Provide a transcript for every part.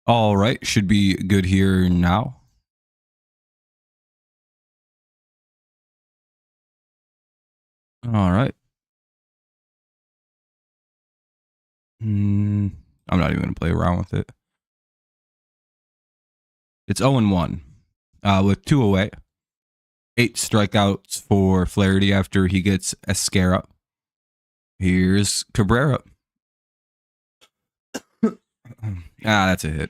All right, should be good here now. All right. I'm not even going to play around with it. It's 0-1 with 2 away. 8 strikeouts for Flaherty after he gets Escara. Here's Cabrera. That's a hit.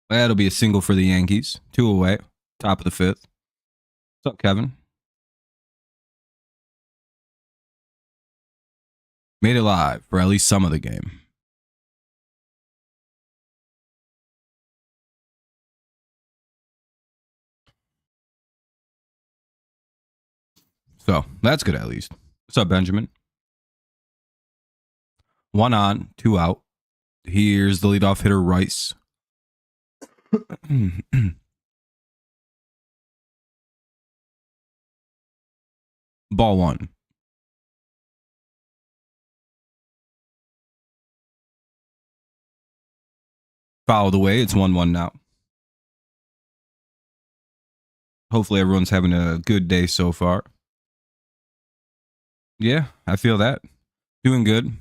That'll be a single for the Yankees. 2 away. Top of the 5th. What's up, Kevin? Made it live for at least some of the game. So that's good at least. What's up, Benjamin? 1 on, 2 out. Here's the leadoff hitter, Rice. Ball 1. Fouled away. It's 1-1 now. Hopefully everyone's having a good day so far. Yeah, I feel that. Doing good.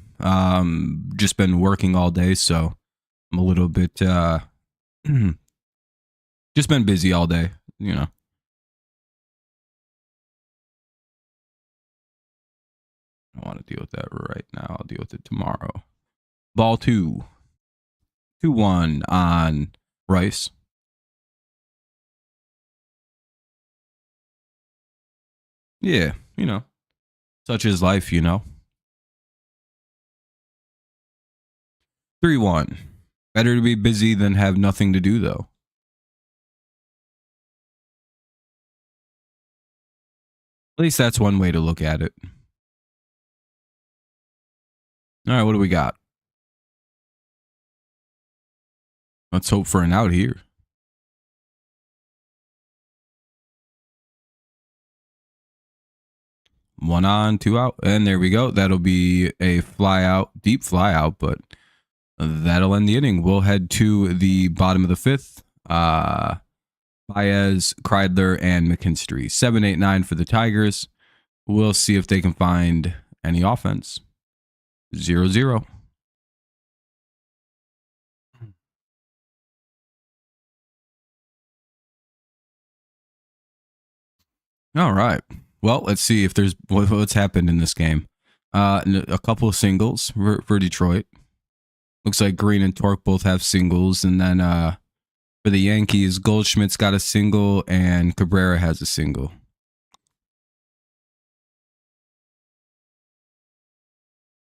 Just been working all day, so I'm a little bit just been busy all day, you know. I don't want to deal with that right now. I'll deal with it tomorrow. Ball 2. 2-1 on Rice. Yeah, you know. Such is life, you know. 3-1. Better to be busy than have nothing to do, though. At least that's one way to look at it. All right, what do we got? Let's hope for an out here. One on, 2 out, and there we go. That'll be a fly out, deep fly out, but that'll end the inning. We'll head to the bottom of the 5th. Baez, Kreidler, and McKinstry. 7, 8, 9 for the Tigers. We'll see if they can find any offense. 0-0. All right. Well, let's see if there's what's happened in this game. A couple of singles for Detroit. Looks like Green and Torque both have singles, and then for the Yankees, Goldschmidt's got a single and Cabrera has a single.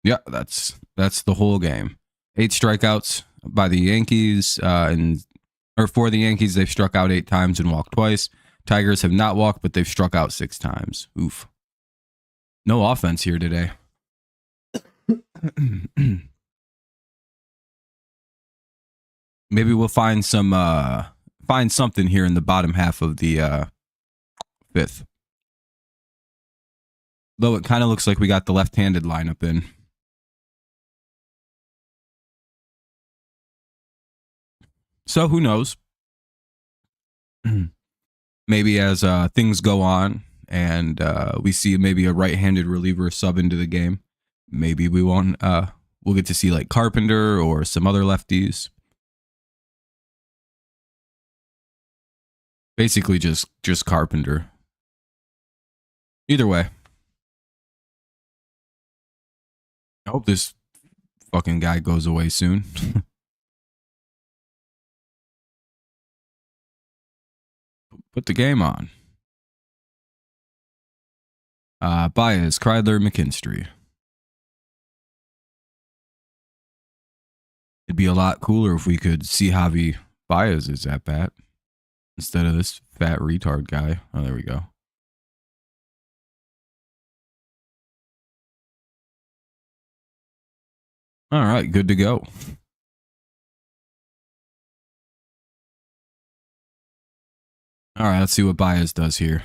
Yeah, that's the whole game. 8 strikeouts by the Yankees, or for the Yankees, they've struck out 8 times and walked twice. Tigers have not walked, but they've struck out 6 times. Oof. No offense here today. Maybe we'll find something here in the bottom half of the 5th. Though it kind of looks like we got the left-handed lineup in. So who knows? Maybe as things go on and we see maybe a right-handed reliever sub into the game, maybe we won't. We'll get to see like Carpenter or some other lefties. Basically, just Carpenter. Either way, I hope this fucking guy goes away soon. Put the game on. Baez, Kreidler, McKinstry. It'd be a lot cooler if we could see Javi Baez's at bat instead of this fat retard guy. Oh, there we go. All right, good to go. All right, let's see what Baez does here.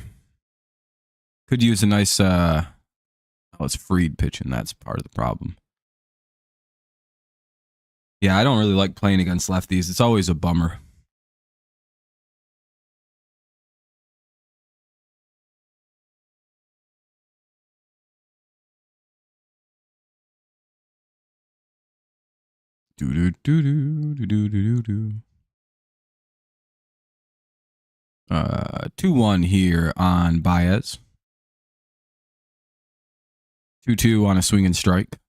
Could use a nice, oh, it's Fried pitching. That's part of the problem. Yeah, I don't really like playing against lefties. It's always a bummer. Do do do do do do do do. 2-1 here on Baez. 2-2 on a swing and strike.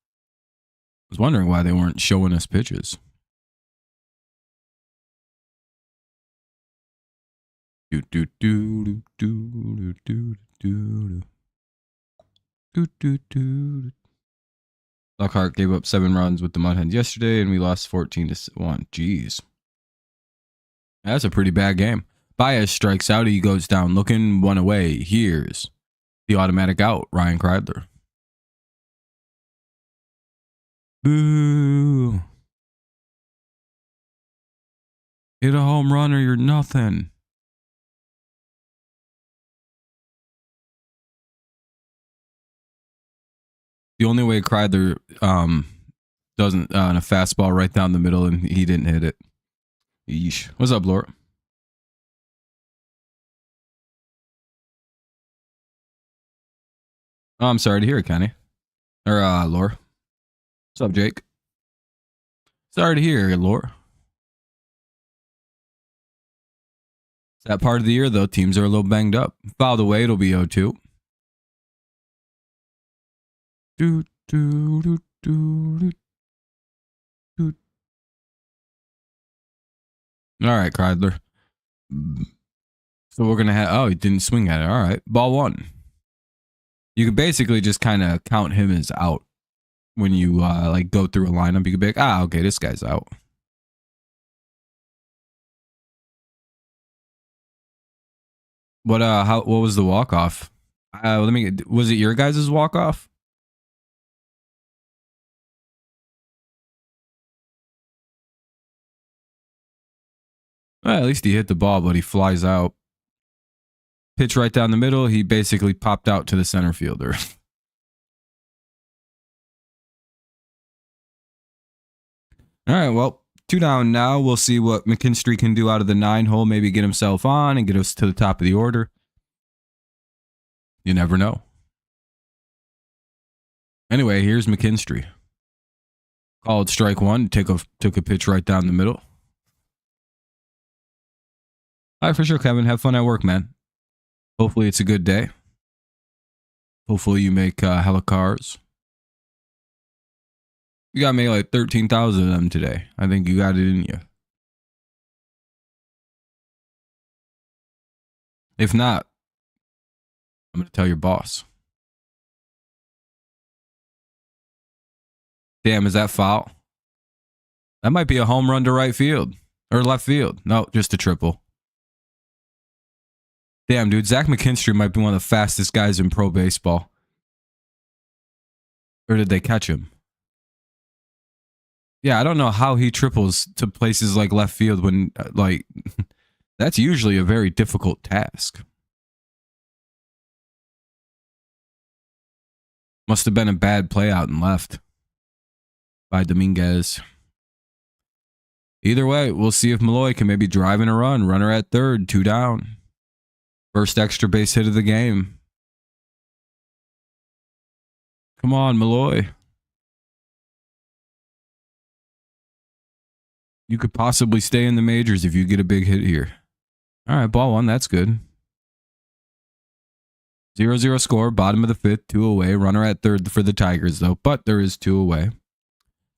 I was wondering why they weren't showing us pitches. Do do do do do do do do do do. Lockhart gave up 7 runs with the Mudhens yesterday, and we lost 14-1. Jeez, that's a pretty bad game. Baez strikes out. He goes down looking, 1 away. Here's the automatic out, Ryan Kreidler. Boo. Hit a home run or you're nothing. The only way Kreidler doesn't on a fastball right down the middle, and he didn't hit it. Yeesh. What's up, Laura? Oh, I'm sorry to hear it, Kenny. Or Laura. What's up, Jake? Sorry to hear it, Laura. It's that part of the year, though. Teams are a little banged up. Fouled away, it'll be 0-2. Do, do, do, do, do. All right, Kreidler. So we're going to have... Oh, he didn't swing at it. All right. Ball 1. You could basically just kind of count him as out when you like go through a lineup. You could be like, okay, this guy's out. What was the walk off? Was it your guys' walk off? Well, at least he hit the ball, but he flies out. Pitch right down the middle. He basically popped out to the center fielder. All right, well, 2 down now. We'll see what McKinstry can do out of the 9 hole. Maybe get himself on and get us to the top of the order. You never know. Anyway, here's McKinstry. Called strike 1. Took a pitch right down the middle. All right, for sure, Kevin. Have fun at work, man. Hopefully it's a good day. Hopefully you make hella cars. You got to make like 13,000 of them today. I think you got it in you. If not, I'm going to tell your boss. Damn, is that foul? That might be a home run to right field. Or left field. No, just a triple. Damn, dude. Zach McKinstry might be one of the fastest guys in pro baseball. Or did they catch him? Yeah, I don't know how he triples to places like left field when, like, that's usually a very difficult task. Must have been a bad play out and left by Dominguez. Either way, we'll see if Malloy can maybe drive in a run. Runner at third, 2 down. First extra base hit of the game. Come on, Malloy. You could possibly stay in the majors if you get a big hit here. All right, ball 1. That's good. 0-0 score, bottom of the 5th, 2 away. Runner at third for the Tigers, though, but there is 2 away.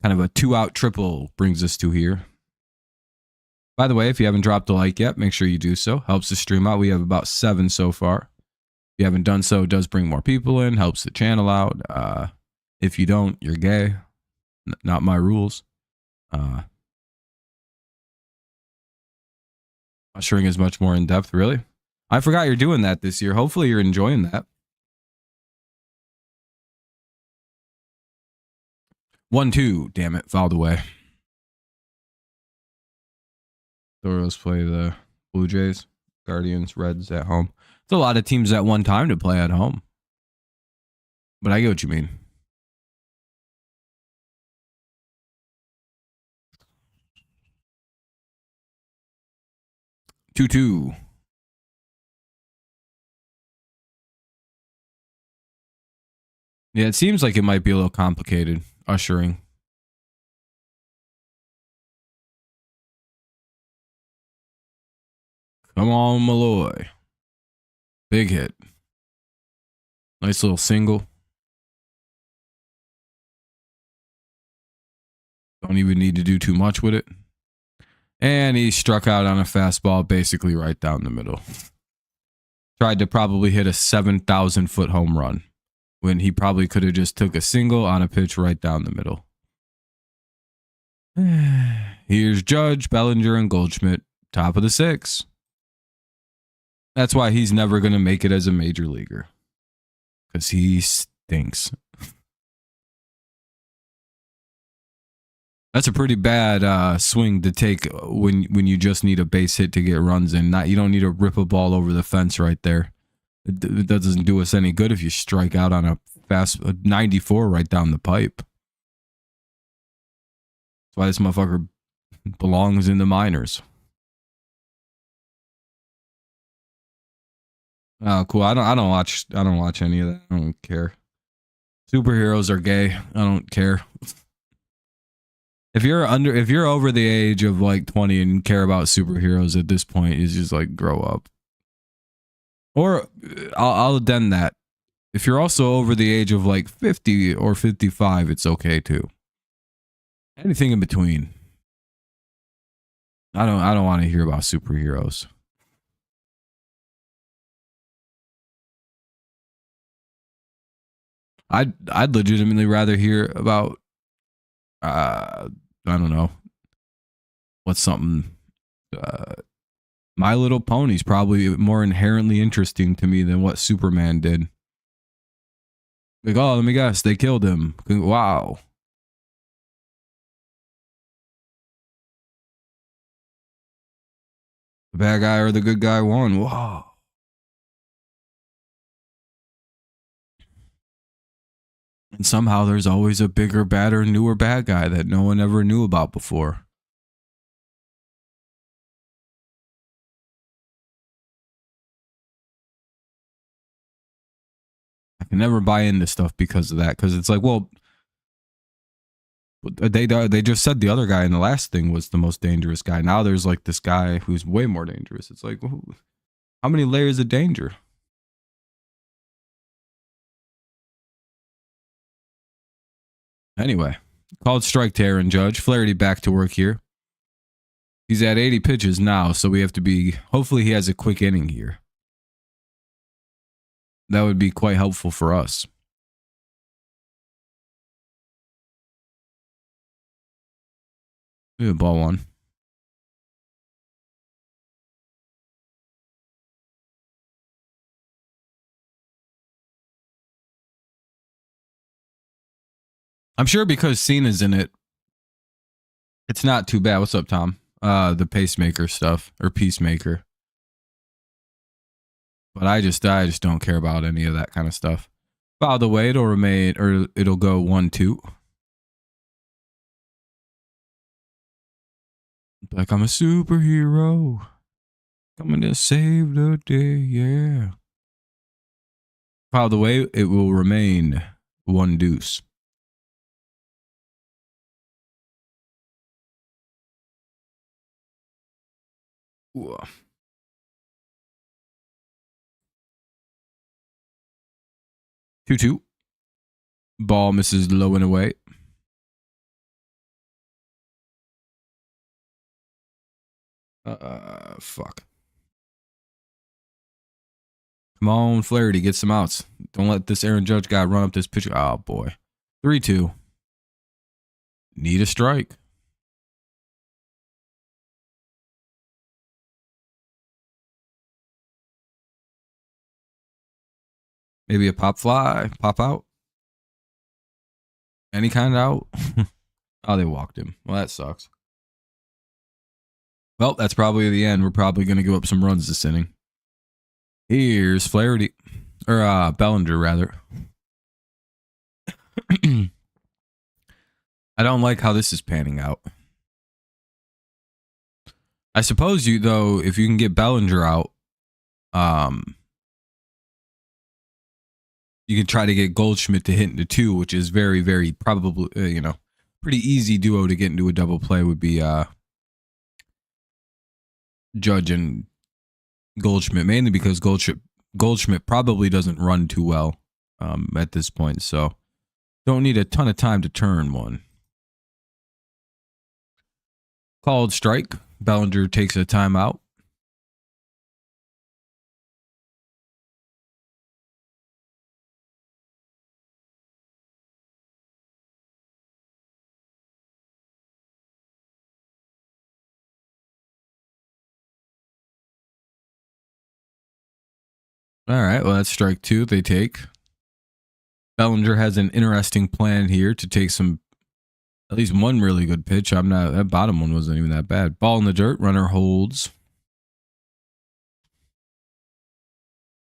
Kind of a 2-out triple brings us to here. By the way, if you haven't dropped a like yet, make sure you do so. Helps the stream out. We have about 7 so far. If you haven't done so, it does bring more people in. Helps the channel out. If you don't, you're gay. Not my rules. Ushering is much more in depth, really. I forgot you're doing that this year. Hopefully you're enjoying that. 1-2. Damn it. Fouled away. The Orioles play the Blue Jays, Guardians, Reds at home. It's a lot of teams at one time to play at home. But I get what you mean. 2-2. Yeah, it seems like it might be a little complicated, ushering. Come on, Malloy. Big hit. Nice little single. Don't even need to do too much with it. And he struck out on a fastball basically right down the middle. Tried to probably hit a 7,000-foot home run when he probably could have just took a single on a pitch right down the middle. Here's Judge, Bellinger, and Goldschmidt, top of the 6. That's why he's never going to make it as a major leaguer. Because he stinks. That's a pretty bad swing to take when you just need a base hit to get runs in. You don't need to rip a ball over the fence right there. It doesn't do us any good if you strike out on a fast 94 right down the pipe. That's why this motherfucker belongs in the minors. Oh, cool. I don't watch any of that. I don't care. Superheroes are gay. I don't care. If you're over the age of like 20 and care about superheroes at this point, it's just like grow up. Or I'll addend that. If you're also over the age of like 50 or 55, it's okay too. Anything in between. I don't want to hear about superheroes. I'd legitimately rather hear about I don't know. What's something My Little Pony's probably more inherently interesting to me than what Superman did. Like, oh, let me guess, they killed him. Wow. The bad guy or the good guy won. Wow. And somehow there's always a bigger, badder, newer bad guy that no one ever knew about before. I can never buy into stuff because of that. Because it's like, well, they just said the other guy in the last thing was the most dangerous guy. Now there's like this guy who's way more dangerous. It's like, how many layers of danger? Anyway, called strike to Aaron Judge. Flaherty back to work here. He's at 80 pitches now, so we have to be... Hopefully he has a quick inning here. That would be quite helpful for us. Yeah, ball one. I'm sure because Cena's in it, it's not too bad. What's up, Tom? The pacemaker stuff, or peacemaker. But I just don't care about any of that kind of stuff. By the way, it'll remain, or it'll go 1-2. Like I'm a superhero, coming to save the day, yeah. By the way, it will remain 1-2. Ooh. 2-2. Ball misses low and away. Fuck. Come on, Flaherty, get some outs. Don't let this Aaron Judge guy run up this pitch. Oh, boy. 3-2. Need a strike. Maybe a pop fly, pop out. Any kind of out. Oh, they walked him. Well, that sucks. Well, that's probably the end. We're probably going to give up some runs this inning. Here's Flaherty. Or Bellinger, rather. I don't like how this is panning out. I suppose if you can get Bellinger out, you can try to get Goldschmidt to hit into 2, which is very, very probably, pretty easy duo to get into a double play would be Judge and Goldschmidt, mainly because Goldschmidt probably doesn't run too well at this point, so don't need a ton of time to turn one. Called strike. Bellinger takes a timeout. All right, well, that's strike 2 they take. Bellinger has an interesting plan here to take at least one really good pitch. That bottom one wasn't even that bad. Ball in the dirt, runner holds.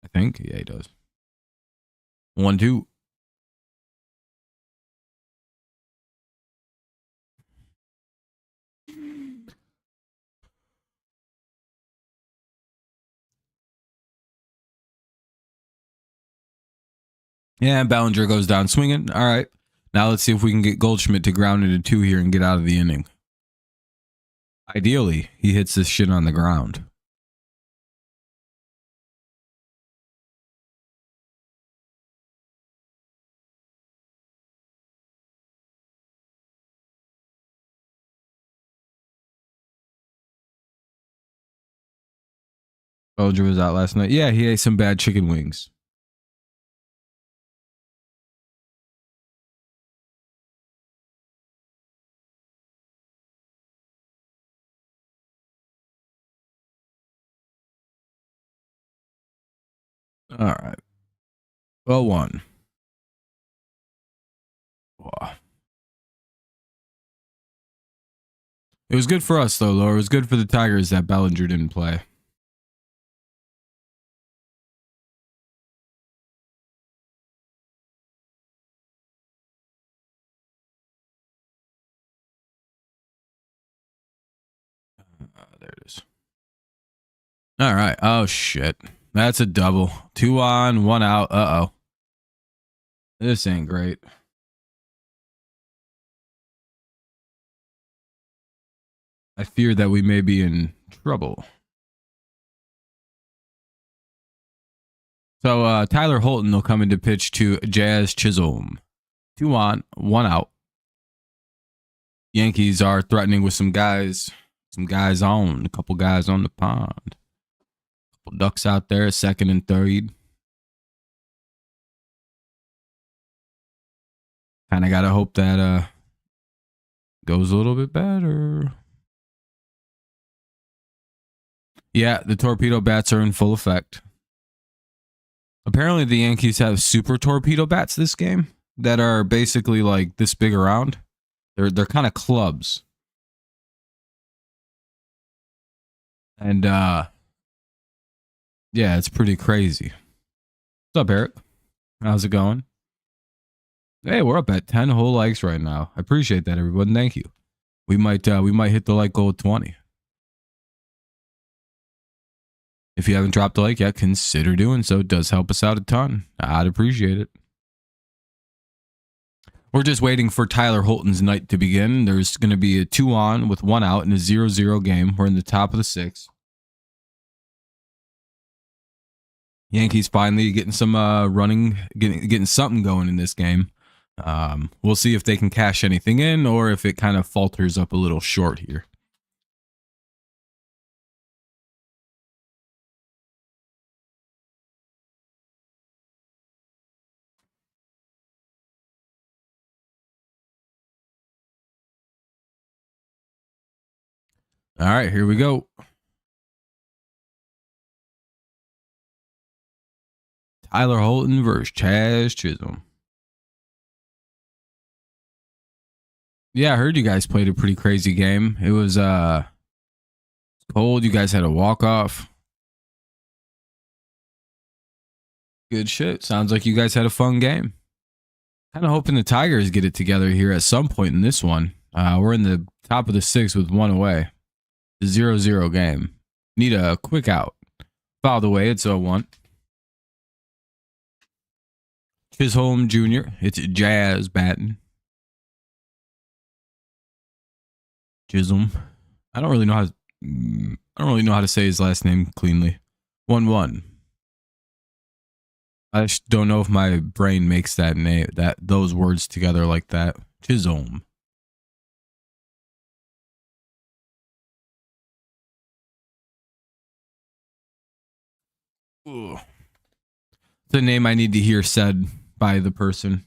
I think. Yeah, he does. 1-2. Yeah, Bellinger goes down swinging. All right. Now let's see if we can get Goldschmidt to ground into 2 here and get out of the inning. Ideally, he hits this shit on the ground. Bellinger was out last night. Yeah, he ate some bad chicken wings. All right. 0-1. Wow. It was good for us, though, Laura. It was good for the Tigers that Bellinger didn't play. There it is. All right. Oh, shit. That's a double. 2 on, 1 out. Uh-oh. This ain't great. I fear that we may be in trouble. So Tyler Holton will come into pitch to Jazz Chisholm. 2 on, 1 out. Yankees are threatening with some guys on, a couple guys on the pond. A couple ducks out there, 2nd and 3rd. Kind of got to hope that goes a little bit better. Yeah, the torpedo bats are in full effect. Apparently the Yankees have super torpedo bats this game that are basically like this big around. They're kind of clubs. And yeah, it's pretty crazy. What's up, Eric? How's it going? Hey, we're up at 10 whole likes right now. I appreciate that, everyone. Thank you. We might hit the like goal at 20. If you haven't dropped a like yet, consider doing so. It does help us out a ton. I'd appreciate it. We're just waiting for Tyler Holton's night to begin. There's going to be a 2 on with 1 out in a 0-0 game. We're in the top of the 6th. Yankees finally getting some running, getting something going in this game. We'll see if they can cash anything in or if it kind of falters up a little short here. All right, here we go. Tyler Holton versus Chaz Chisholm. Yeah, I heard you guys played a pretty crazy game. It was cold. You guys had a walk-off. Good shit. Sounds like you guys had a fun game. Kind of hoping the Tigers get it together here at some point in this one. We're in the top of the 6th with 1 away. 0-0 game. Need a quick out. Foul the way, it's 0-1. Chisholm Jr. It's Jazz batting. Chisholm. I don't really know how to say his last name cleanly. 1-1. I just don't know if my brain makes that name, those words together like that. Chisholm. Ugh. The name I need to hear said by the person.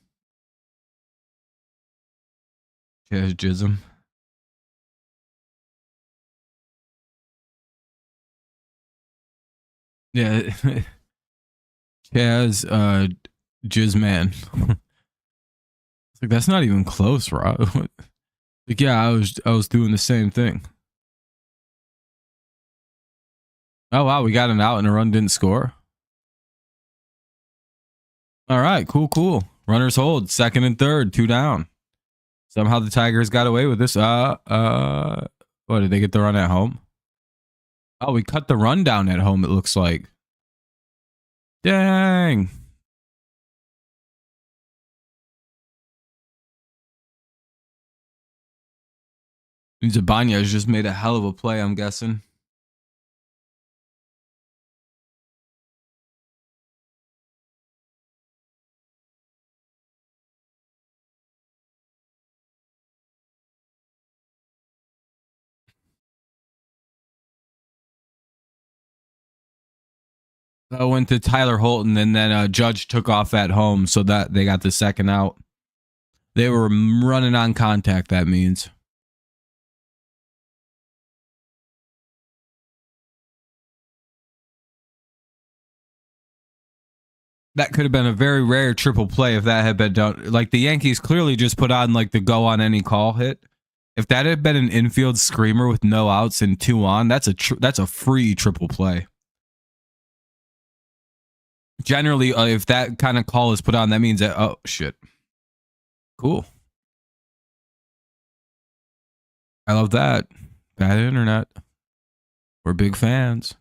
Jism. Yeah. Chaz, Jizzman. It's like, that's not even close, Rob. Like, yeah, I was doing the same thing. Oh wow, we got an out and a run didn't score. All right, cool. Runners hold, second and third, 2 down. Somehow the Tigers got away with this. What, did they get the run at home? Oh, we cut the run down at home, it looks like. Dang. Zabanya has just made a hell of a play, I'm guessing. I went to Tyler Holton, and then Judge took off at home, so that they got the second out. They were running on contact, that means. That could have been a very rare triple play if that had been done. Like, the Yankees clearly just put on, like, the go on any call hit. If that had been an infield screamer with no outs and 2 on, that's a free triple play. Generally, if that kind of call is put on, that means that, oh, shit. Cool. I love that. Bad internet. We're big fans.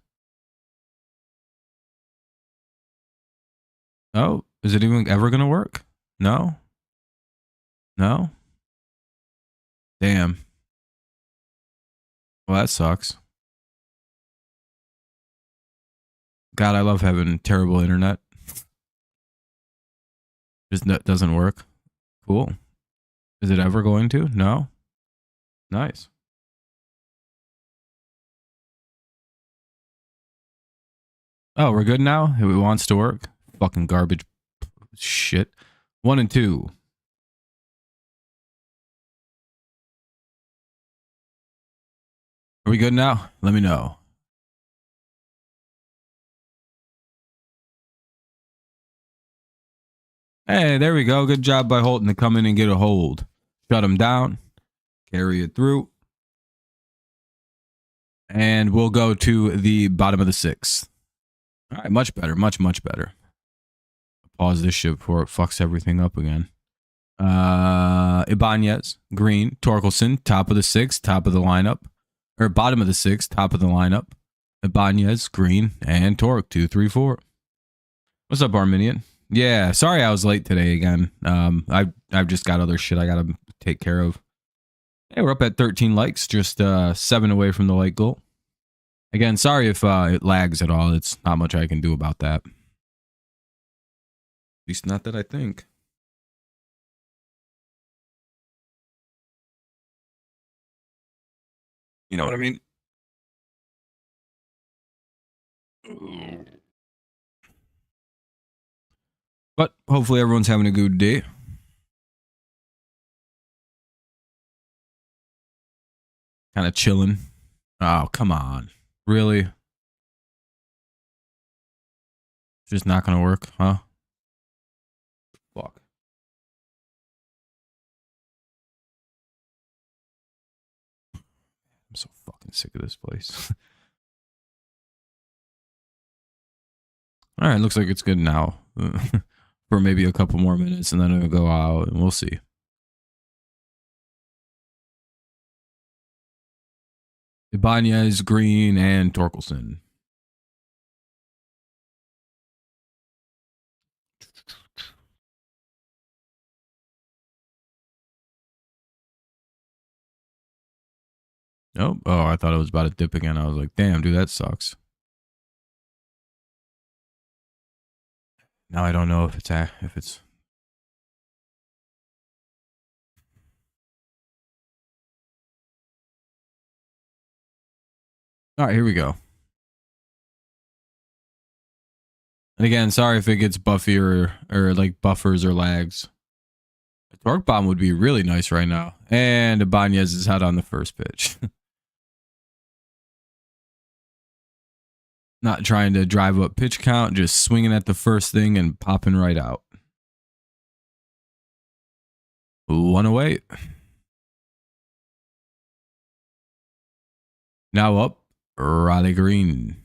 Oh, is it even ever going to work? No? No? Damn. Well, that sucks. God, I love having terrible internet. Just doesn't work. Cool. Is it ever going to? No? Nice. Oh, we're good now? It wants to work? Fucking garbage shit. 1 and 2. Are we good now? Let me know. Hey, there we go. Good job by Holton to come in and get a hold. Shut him down. Carry it through. And we'll go to the bottom of the 6th. All right, much better. Much better. Pause this shit before it fucks everything up again. Ibanez, Green, Torkelson, top of the 6th, top of the lineup. Or bottom of the 6th, top of the lineup. Ibanez, Green, and Torque, 2, 3, 4. What's up, Arminian? Yeah, sorry I was late today again. I've just got other shit I gotta take care of. Hey, we're up at 13 likes, just 7 away from the like goal. Again, sorry if it lags at all. It's not much I can do about that. At least not that I think. You know what I mean? But hopefully everyone's having a good day. Kind of chilling. Oh, come on. Really? Just not going to work, huh? Fuck. I'm so fucking sick of this place. All right, looks like it's good now. For maybe a couple more minutes, and then it'll go out, and we'll see. Ibanez, Green, and Torkelson. Nope. Oh, I thought it was about to dip again. I was like, damn, dude, that sucks. Now I don't know if it's. All right, here we go. And again, sorry if it gets buffy or like buffers or lags. A torque bomb would be really nice right now. And Ibanez is out on the first pitch. Not trying to drive up pitch count, just swinging at the first thing and popping right out. 108. Now up, Riley Green.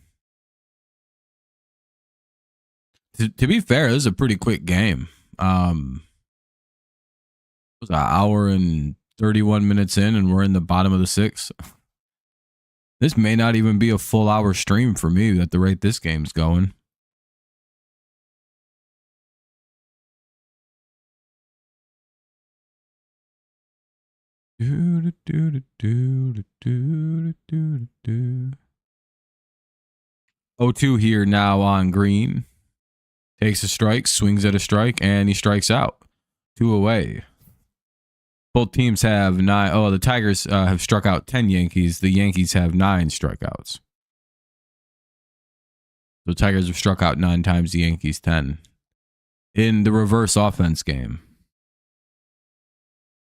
To be fair, this is a pretty quick game. It was an hour and 31 minutes in, and we're in the bottom of the sixth. This may not even be a full hour stream for me at the rate this game's going. Do, do, do, do, do, do. 0-2 here now on Green. Takes a strike, swings at a strike, and he strikes out. 2 away. Both teams have 9. Oh, the Tigers have struck out 10 Yankees. The Yankees have 9 strikeouts. The Tigers have struck out 9 times, the Yankees 10. In the reverse offense game.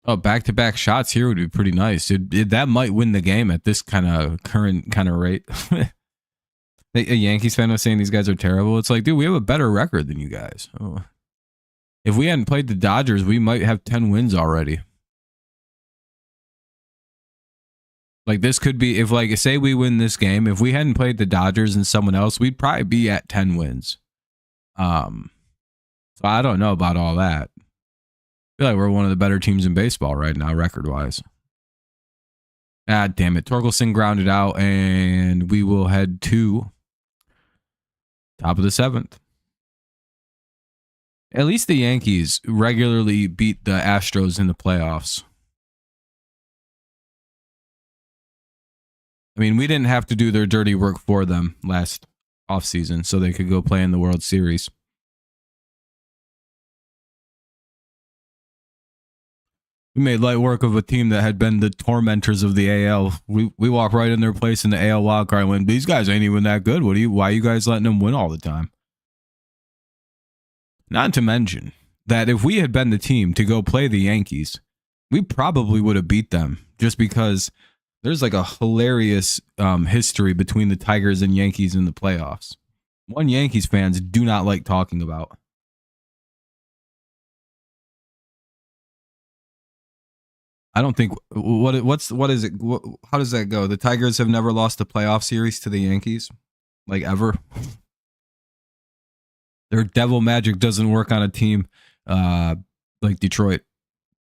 Oh, back-to-back shots here would be pretty nice. That might win the game at this current rate. A Yankees fan was saying these guys are terrible. It's like, dude, we have a better record than you guys. Oh. If we hadn't played the Dodgers, we might have 10 wins already. Like, this could be, if, like, say we win this game, if we hadn't played the Dodgers and someone else, we'd probably be at 10 wins. So I don't know about all that. I feel like we're one of the better teams in baseball right now, record-wise. Ah, damn it. Torkelson grounded out, and we will head to top of the 7th. At least the Yankees regularly beat the Astros in the playoffs. I mean, we didn't have to do their dirty work for them last offseason, so they could go play in the World Series. We made light work of a team that had been the tormentors of the AL. We walk right in their place in the AL wildcard and went, these guys ain't even that good. Why are you guys letting them win all the time? Not to mention that if we had been the team to go play the Yankees, we probably would have beat them just because there's like a hilarious history between the Tigers and Yankees in the playoffs. One Yankees fans do not like talking about. I don't think what is it? How does that go? The Tigers have never lost a playoff series to the Yankees, like ever. Their devil magic doesn't work on a team like Detroit.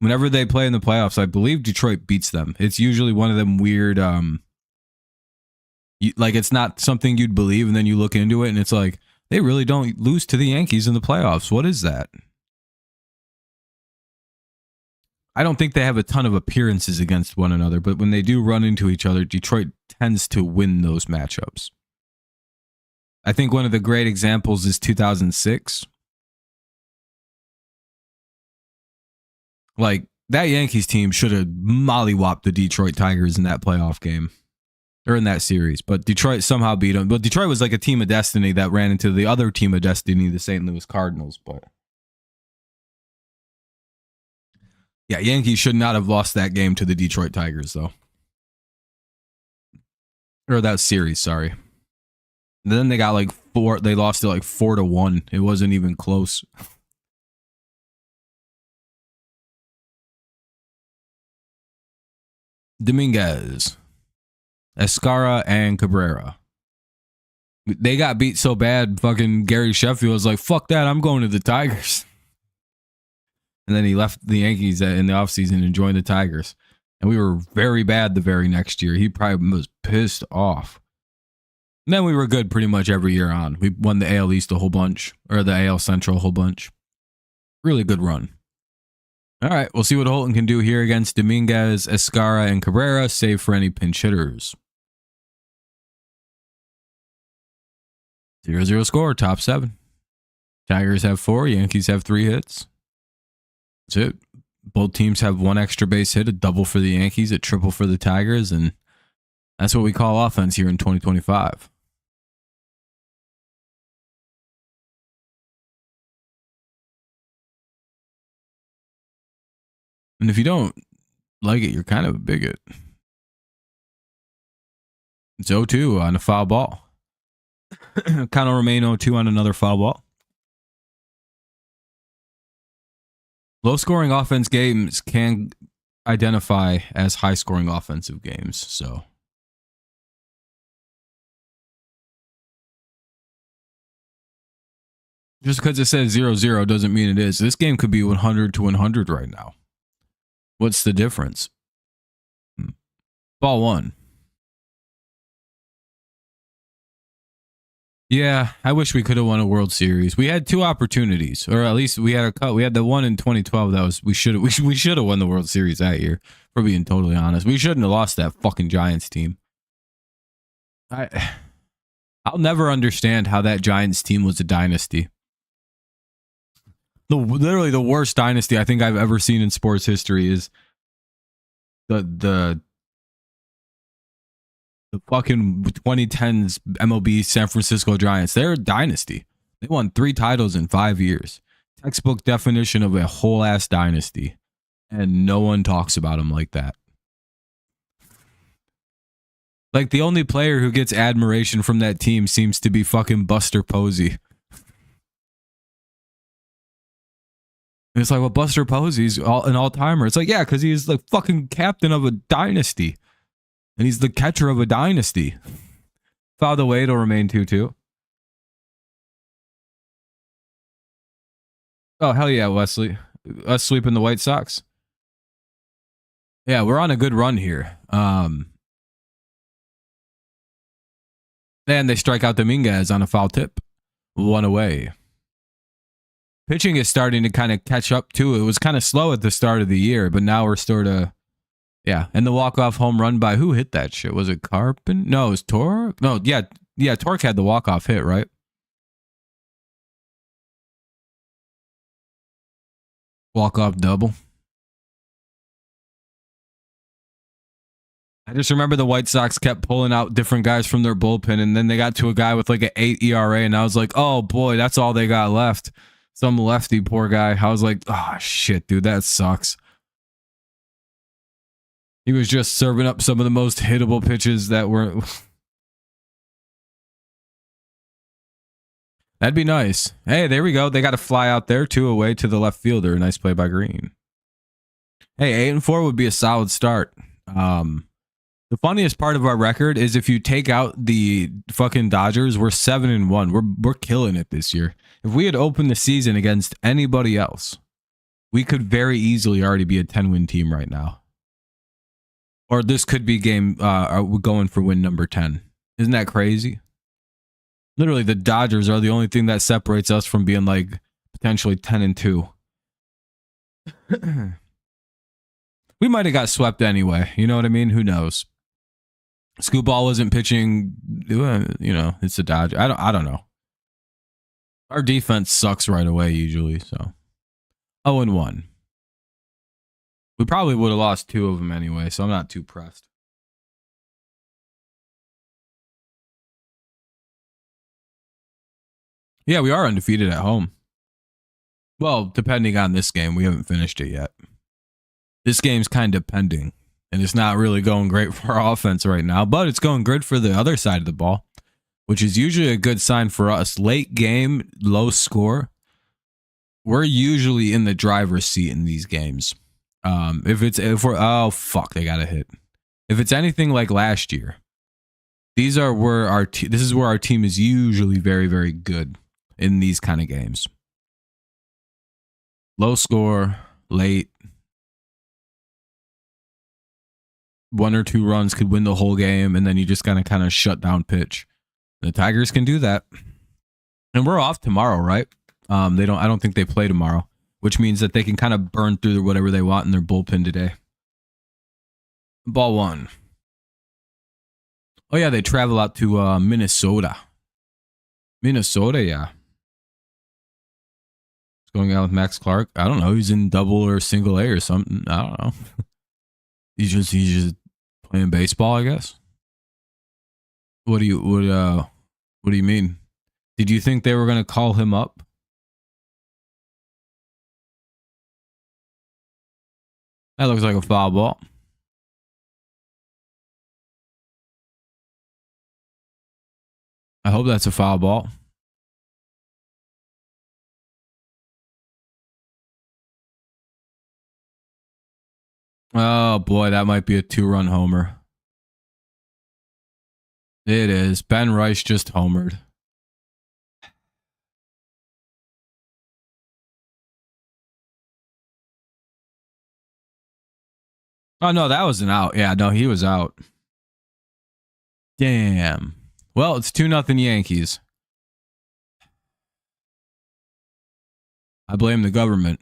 Whenever they play in the playoffs, I believe Detroit beats them. It's usually one of them weird, like it's not something you'd believe, and then you look into it, and it's like they really don't lose to the Yankees in the playoffs. What is that? I don't think they have a ton of appearances against one another, but when they do run into each other, Detroit tends to win those matchups. I think one of the great examples is 2006. Like, that Yankees team should have mollywopped the Detroit Tigers in that playoff game. Or in that series. But Detroit somehow beat them. But Detroit was like a team of destiny that ran into the other team of destiny, the St. Louis Cardinals. But yeah, Yankees should not have lost that game to the Detroit Tigers, though. Or that series, sorry. And then they got like 4. They lost it like 4-1. It wasn't even close. Dominguez, Escara, and Cabrera. They got beat so bad, fucking Gary Sheffield was like, fuck that, I'm going to the Tigers. And then he left the Yankees in the offseason and joined the Tigers. And we were very bad the very next year. He probably was pissed off. And then we were good pretty much every year on. We won the AL East a whole bunch, or the AL Central a whole bunch. Really good run. All right, we'll see what Holton can do here against Dominguez, Escara, and Cabrera, save for any pinch hitters. 0-0 score, top 7. Tigers have 4, Yankees have 3 hits. That's it. Both teams have 1 extra base hit, a double for the Yankees, a triple for the Tigers, and that's what we call offense here in 2025. And if you don't like it, you're kind of a bigot. It's 0-2 on a foul ball. Kind of remain 0-2 on another foul ball. Low-scoring offense games can identify as high-scoring offensive games, so. Just because it says 0-0 doesn't mean it is. This game could be 100-100 right now. What's the difference? Ball 1. Yeah, I wish we could have won a World Series. We had 2 opportunities, or at least we had a cut. We had the one in 2012 that was we should have won the World Series that year. For being totally honest, we shouldn't have lost that fucking Giants team. I'll never understand how that Giants team was a dynasty. Literally the worst dynasty I think I've ever seen in sports history is the fucking 2010s MLB San Francisco Giants. They're a dynasty. They won 3 titles in 5 years. Textbook definition of a whole ass dynasty. And no one talks about them like that. Like the only player who gets admiration from that team seems to be fucking Buster Posey. And it's like, well, Buster Posey's an all-timer. It's like, yeah, because he's the fucking captain of a dynasty. And he's the catcher of a dynasty. Fouled away, it'll remain 2-2. Oh, hell yeah, Wesley. Us sweeping the White Sox. Yeah, we're on a good run here. And they strike out Dominguez on a foul tip. 1 away. Pitching is starting to kind of catch up too. It was kind of slow at the start of the year, but now we're sort of, yeah. And the walk-off home run by, who hit that shit? Was it Carpenter? No, it was Torque? No, yeah, Torque had the walk-off hit, right? Walk-off double. I just remember the White Sox kept pulling out different guys from their bullpen, and then they got to a guy with like an 8 ERA, and I was like, oh boy, that's all they got left. Some lefty, poor guy. I was like, oh shit, dude, that sucks. He was just serving up some of the most hittable pitches that were. That'd be nice. Hey, there we go. They got to fly out there, 2 away to the left fielder. Nice play by Green. Hey, 8-4 would be a solid start. The funniest part of our record is if you take out the fucking Dodgers, we're 7-1. We're killing it this year. If we had opened the season against anybody else, we could very easily already be a 10-win team right now. Or this could be game, we're going for win number 10. Isn't that crazy? Literally, the Dodgers are the only thing that separates us from being like potentially 10-2. We might have got swept anyway. You know what I mean? Who knows? Scoop Ball wasn't pitching. You know, it's the Dodgers. I don't know. Our defense sucks right away usually. So 0-1. We probably would have lost 2 of them anyway, so I'm not too pressed. Yeah, we are undefeated at home. Well, depending on this game, we haven't finished it yet. This game's kind of pending, and it's not really going great for our offense right now, but it's going good for the other side of the ball, which is usually a good sign for us. Late game, low score. We're usually in the driver's seat in these games. If we're oh fuck, they got a hit. If it's anything like last year, this is where our team is usually very, very good in these kind of games. Low score, late. 1 or 2 runs could win the whole game, and then you just kind of shut down pitch. The Tigers can do that. And we're off tomorrow, right? I don't think they play tomorrow, which means that they can kind of burn through whatever they want in their bullpen today. Ball 1. Oh yeah, they travel out to Minnesota. Minnesota, yeah. What's going on with Max Clark? I don't know. He's in double or single A or something. I don't know. He's just playing baseball, I guess. What do you mean? Did you think they were going to call him up? That looks like a foul ball. I hope that's a foul ball. Oh boy, that might be a 2-run homer. It is. Ben Rice just homered. Oh no, that was an out. Yeah, no, he was out. Damn. Well, it's 2-0 Yankees. I blame the government.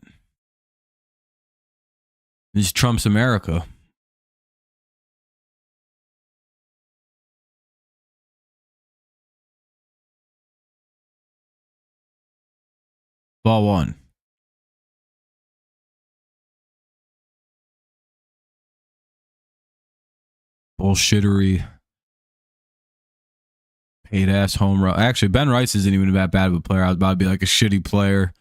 This trumps America. Ball 1. Bullshittery. Paid ass home run. Actually, Ben Rice isn't even that bad of a player. I was about to be like a shitty player.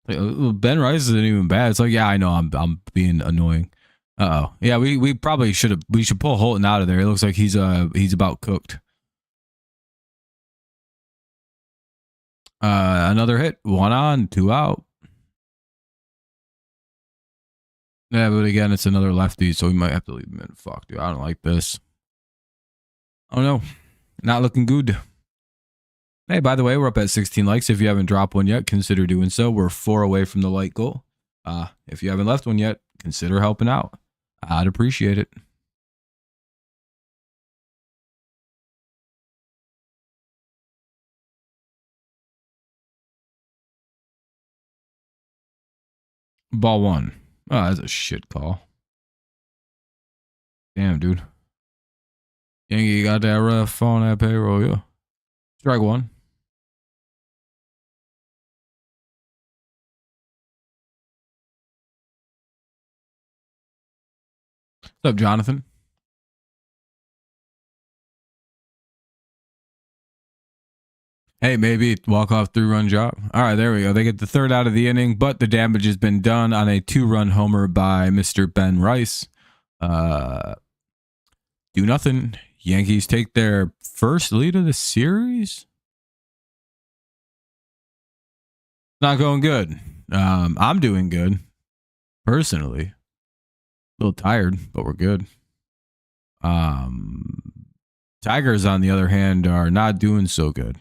Ben Rice isn't even bad. It's like, yeah, I know I'm being annoying. Uh-oh. Yeah, we probably should pull Holton out of there. It looks like he's about cooked. Another hit. 1 on, 2 out. Yeah, but again, it's another lefty, so we might have to leave him in. Fuck, dude. I don't like this. Oh no. Not looking good. Hey, by the way, we're up at 16 likes. If you haven't dropped one yet, consider doing so. We're 4 away from the like goal. If you haven't left one yet, consider helping out. I'd appreciate it. Ball 1. Oh, that's a shit call. Damn, dude. Yankee got that ref on that payroll, yeah. Strike 1. What's up, Jonathan? Hey, maybe walk-off 3-run job. All right, there we go. They get the 3rd out of the inning, but the damage has been done on a 2-run homer by Mr. Ben Rice. 2-0. Yankees take their first lead of the series. Not going good. I'm doing good, personally. A little tired, but we're good. Tigers, on the other hand, are not doing so good.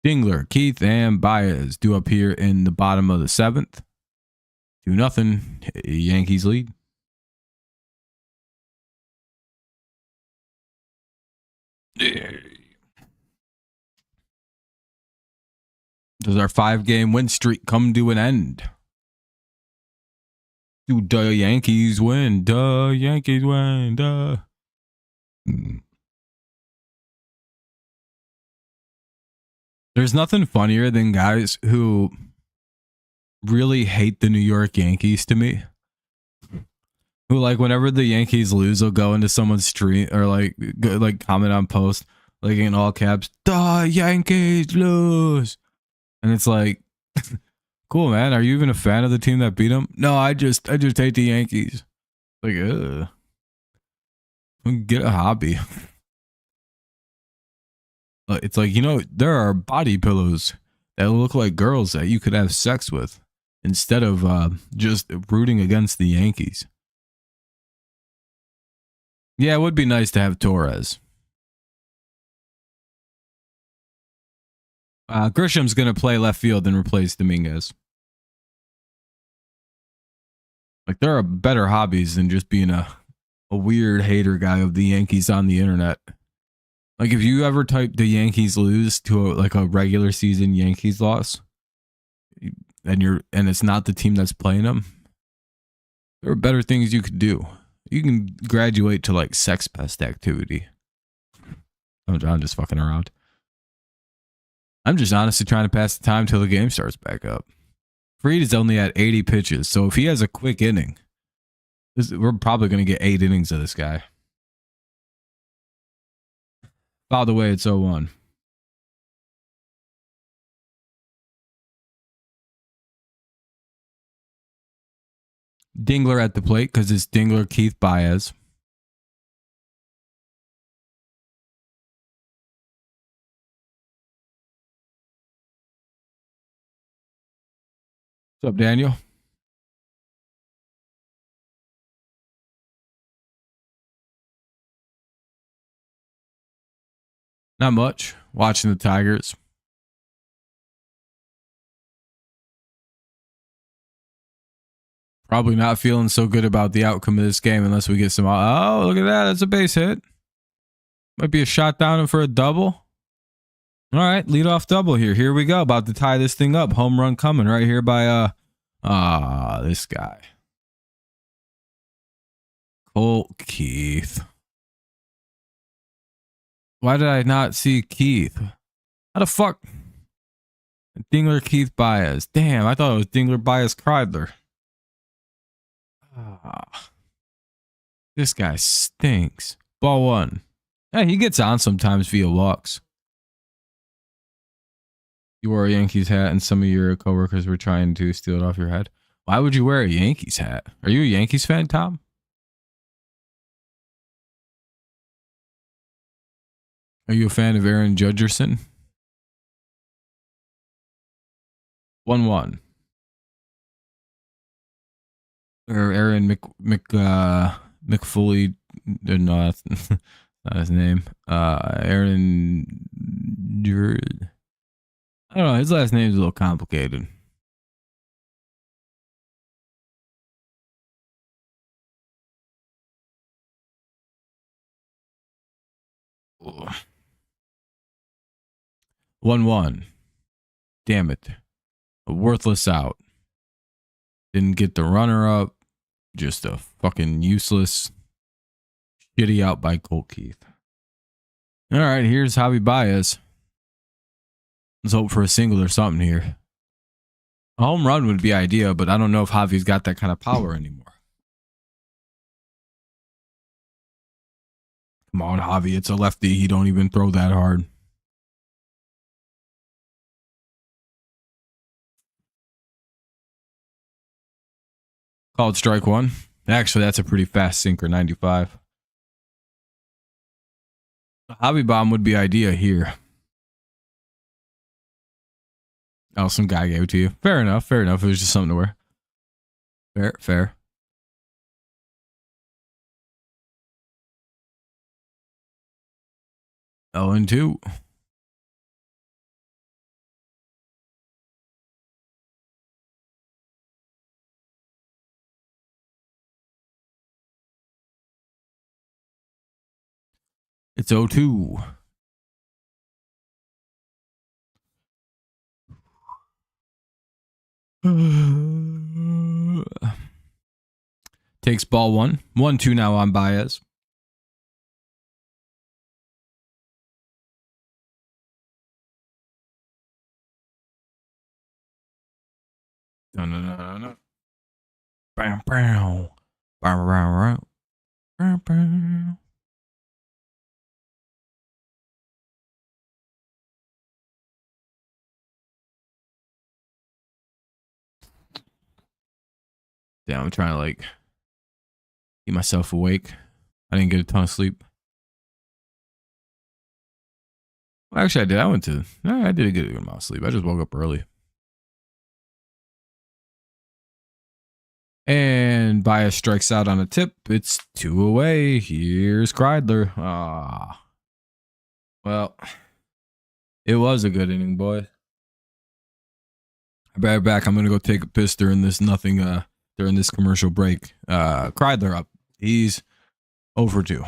Dingler, Keith, and Baez do up here in the bottom of the 7th. 2-0. Yankees lead. Does our 5-game win streak come to an end? Do the Yankees win? The Yankees win. The. There's nothing funnier than guys who really hate the New York Yankees to me. Who, like, whenever the Yankees lose, they'll go into someone's stream or like comment on post, like in all caps, the Yankees lose. And it's like, cool, man. Are you even a fan of the team that beat them? No, I just hate the Yankees. Like, get a hobby. It's like, there are body pillows that look like girls that you could have sex with instead of just rooting against the Yankees. Yeah, it would be nice to have Torres. Grisham's going to play left field and replace Dominguez. Like, there are better hobbies than just being a a weird hater guy of the Yankees on the internet. Like if you ever type the Yankees lose to a regular season Yankees loss, and it's not the team that's playing them, there are better things you could do. You can graduate to like sex pest activity. I'm just fucking around. I'm just honestly trying to pass the time till the game starts back up. Fried is only at 80 pitches, so if he has a quick inning, we're probably going to get 8 innings of this guy. By the way, it's 0-1. Dingler at the plate because it's Dingler, Keith Baez. What's up, Daniel? Not much. Watching the Tigers. Probably not feeling so good about the outcome of this game unless we get some. Oh, look at that. That's a base hit. Might be a shot down and for a double. All right, leadoff double here. Here we go. About to tie this thing up. Home run coming right here by this guy. Colt Keith. Why did I not see Keith? How the fuck? Dingler, Keith Baez. Damn, I thought it was Dingler, Baez, Kreidler. This guy stinks. Ball 1. Yeah, he gets on sometimes via walks. You wore a Yankees hat and some of your coworkers were trying to steal it off your head. Why would you wear a Yankees hat? Are you a Yankees fan, Tom? Are you a fan of Aaron Judgerson? 1-1. Or Aaron McFoley. No, that's not his name. Aaron. I don't know. His last name is a little complicated. Ugh. 1-1. Damn it. A worthless out. Didn't get the runner up. Just a fucking useless, shitty out by Colt Keith. All right, here's Javi Baez. Let's hope for a single or something here. A home run would be ideal, but I don't know if Javi's got that kind of power anymore. Come on, Javi. It's a lefty. He don't even throw that hard. Called strike 1. Actually, that's a pretty fast sinker, 95. A Javi bomb would be idea here. Oh, some guy gave it to you. Fair enough. Fair enough. It was just something to wear. Fair. Oh, and 2. It's 0-2. Takes ball 1. 1-2 now on Baez. No. Bam, bam. Bam, bam, bam. Bam. Damn, I'm trying to like keep myself awake. I didn't get a ton of sleep. Well, actually, I did. I did a good amount of sleep. I just woke up early. And Baez strikes out on a tip. It's 2 away. Here's Kreidler. Well, it was a good inning, boy. I better back. I'm gonna go take a piss during this during this commercial break. Kreidler up. He's Overdue.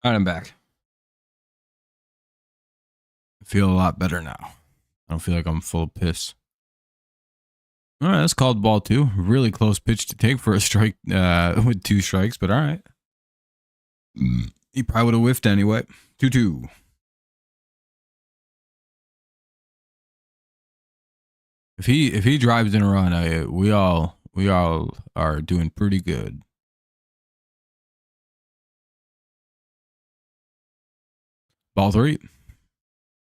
All right, I'm back. I feel a lot better now. I don't feel like I'm full of piss. All right, that's called ball two. Really close pitch to take for a strike with 2 strikes, but all right. He probably would have whiffed anyway. 2-2. If he drives in a run, we all are doing pretty good. Ball 3.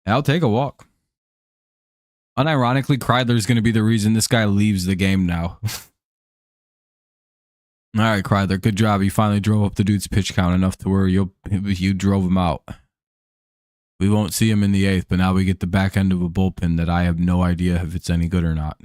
I'll take a walk. Unironically, Kreidler's going to be the reason this guy leaves the game now. All right, Kreidler, good job. You finally drove up the dude's pitch count enough to where you drove him out. We won't see him in the 8th, but now we get the back end of a bullpen that I have no idea if it's any good or not.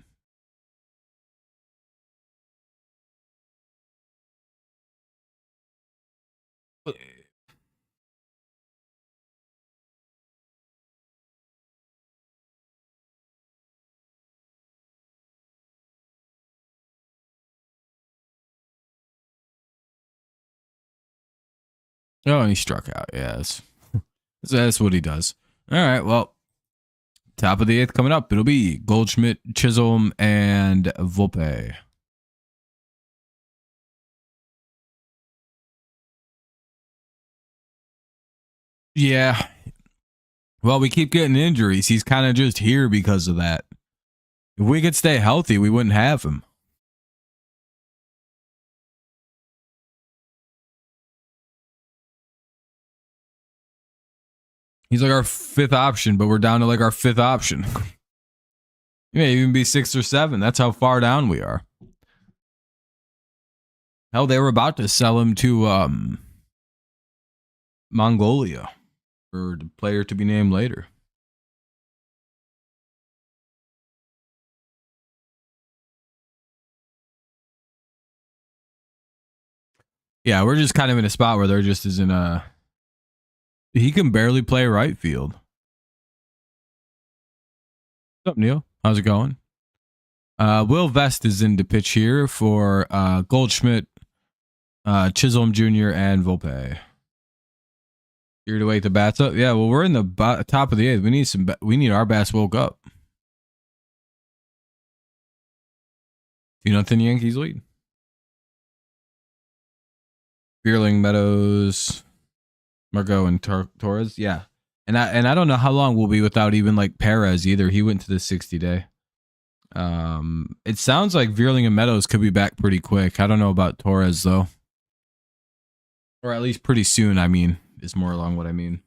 Oh, and he struck out. Yeah, that's what he does. All right, well, top of the 8th coming up. It'll be Goldschmidt, Chisholm, and Volpe. Yeah. Well, we keep getting injuries. He's kind of just here because of that. If we could stay healthy, we wouldn't have him. He's like our 5th option, but we're down to like our 5th option. He may even be 6th or 7th. That's how far down we are. Hell, they were about to sell him to Mongolia for the player to be named later. Yeah, we're just kind of in a spot where there just isn't a. He can barely play right field. What's up, Neil? How's it going? Will Vest is in to pitch here for Goldschmidt, Chisholm Jr., and Volpe. Here to wake the bats up. Yeah, well, we're in the top of the 8th. We need some. We need our bats woke up. 2-0 Yankees lead. Beerling, Meadows, Margot, and Torres. Yeah, and I don't know how long we'll be without even like Perez either. He went to the 60-day. It sounds like Veerling and Meadows could be back pretty quick. I don't know about Torres though, or at least pretty soon. I mean, is more along what I mean.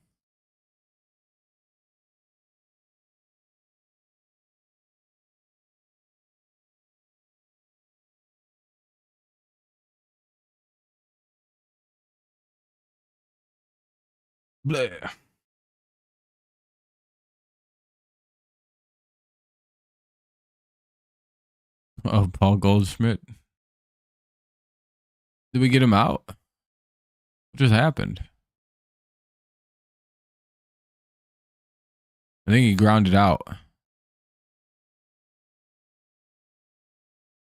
Blah. Oh, Paul Goldschmidt. Did we get him out? What just happened? I think he grounded out.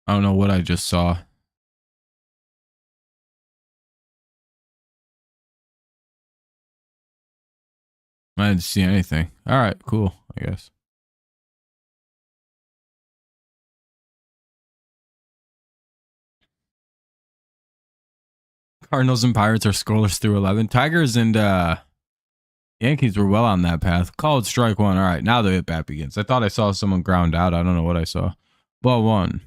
I don't know what I just saw. I didn't see anything. All right, cool, I guess. Cardinals and Pirates are scoreless through 11. Tigers and Yankees were well on that path. Called strike one. All right, now the at bat begins. I thought I saw someone ground out. I don't know what I saw. Ball one.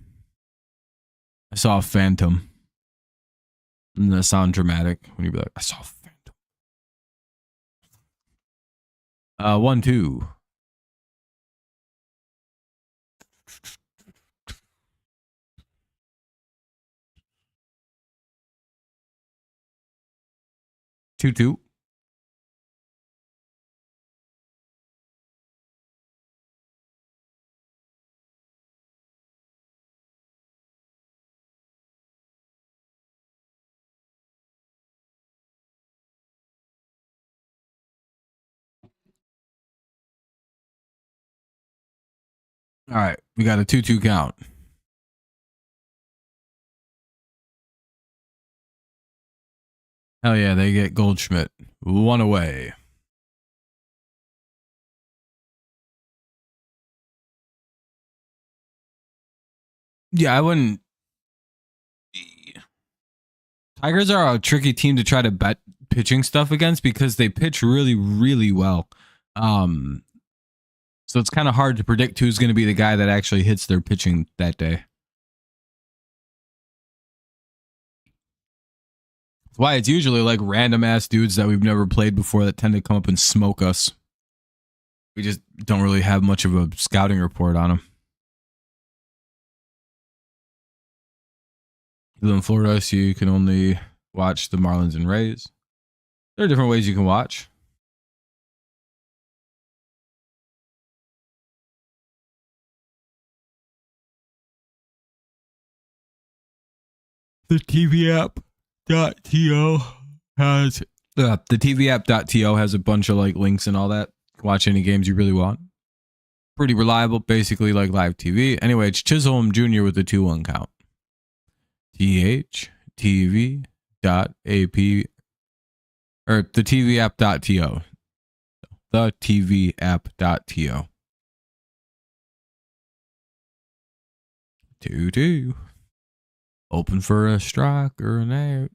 I saw a phantom. And that sound dramatic when you be like, I saw a phantom. 1-2. Two. All right, we got a 2-2 count. Hell yeah, they get Goldschmidt. One away. Yeah, I wouldn't. Tigers are a tricky team to try to bet pitching stuff against because they pitch really, really well. So it's kind of hard to predict who's going to be the guy that actually hits their pitching that day. That's why it's usually like random ass dudes that we've never played before that tend to come up and smoke us. We just don't really have much of a scouting report on them. You live in Florida, so you can only watch the Marlins and Rays. There are different ways you can watch. The TV app.to has the TV app.to has a bunch of like links and all that. Watch any games you really want. Pretty reliable, basically like live TV. Anyway, it's Chisholm Jr. with the 2-1 count. THTV.ap or the TV app.to. The TV app.to. 2-2. Open for a strike or an out.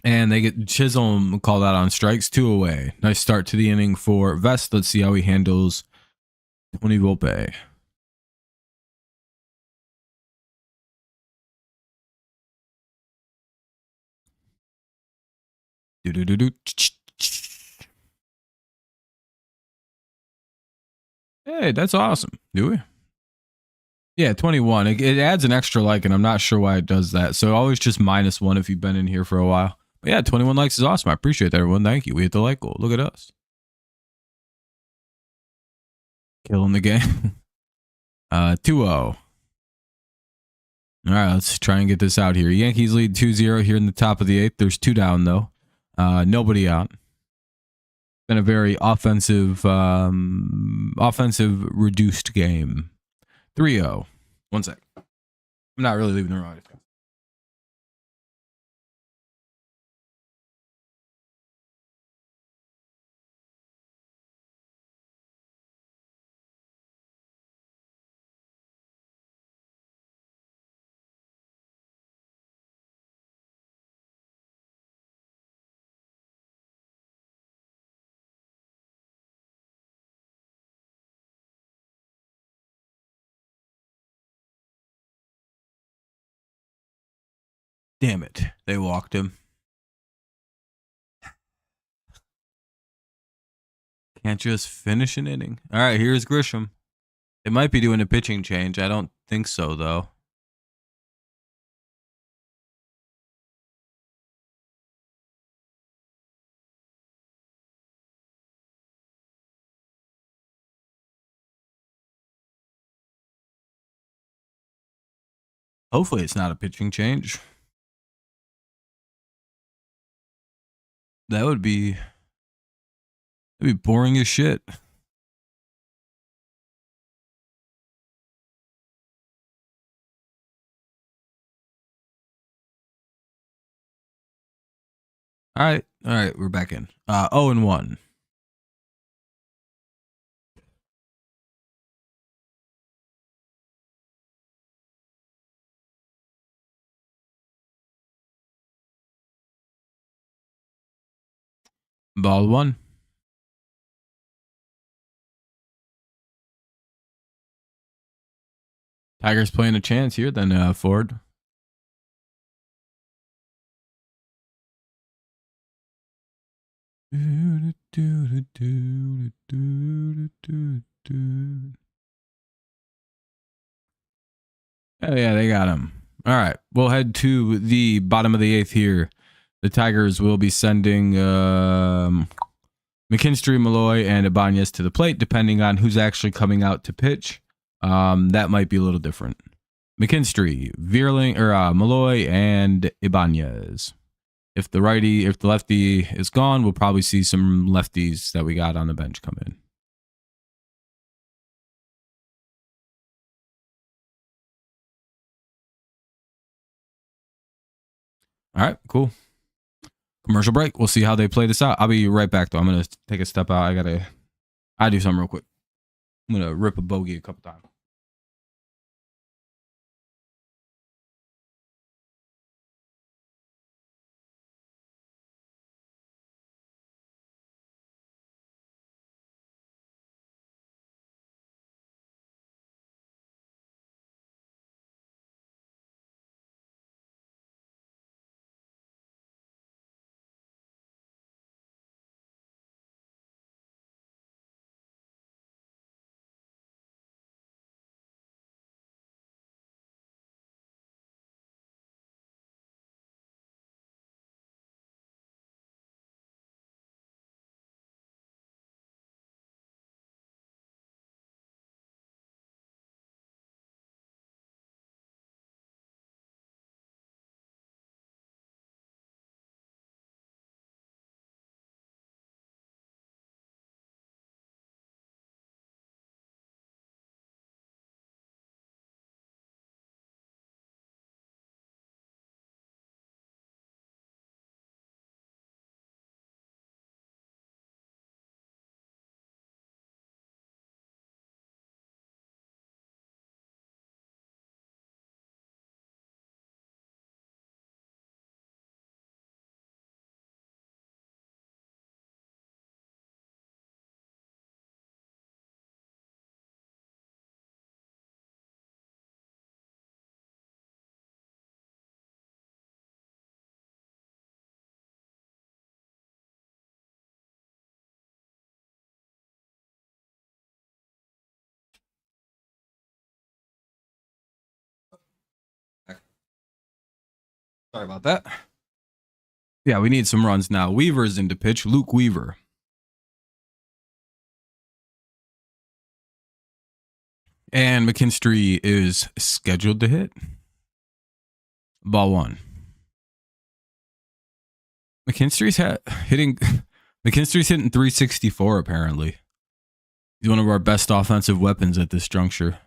And they get Chisholm called out on strikes, 2 away. Nice start to the inning for Vest. Let's see how he handles Tony Volpe. Hey, that's awesome. Do we? Yeah, 21. It adds an extra like, and I'm not sure why it does that. So always just -1 if you've been in here for a while. But yeah, 21 likes is awesome. I appreciate that, everyone. Thank you. We hit the like goal. Look at us. Killing the game. 2-0. All right, let's try and get this out here. Yankees lead 2-0 here in the top of the 8th. There's 2 down, though. Nobody out. Been a very offensive reduced game. 3-0. 1 sec. I'm not really leaving the room. Damn it. They walked him. Can't just finish an inning. All right, here's Grisham. They might be doing a pitching change. I don't think so, though. Hopefully it's not a pitching change. That would be It'd be boring as shit. All right, we're back in. 0-1. Ball 1. Tigers playing a chance here, then Ford. Oh, yeah, they got him. All right, we'll head to the bottom of the 8th here. The Tigers will be sending McKinstry, Malloy, and Ibanez to the plate, depending on who's actually coming out to pitch. That might be a little different. McKinstry, Vierling, or Malloy, and Ibanez. If the lefty is gone, we'll probably see some lefties that we got on the bench come in. All right, cool. Commercial break. We'll see how they play this out. I'll be right back, though. I'm going to take a step out. I do something real quick. I'm going to rip a bogey a couple times. Sorry about that. Yeah, we need some runs now. Weaver's into pitch. Luke Weaver. And McKinstry is scheduled to hit. Ball 1. McKinstry's hitting 364 apparently. He's one of our best offensive weapons at this juncture.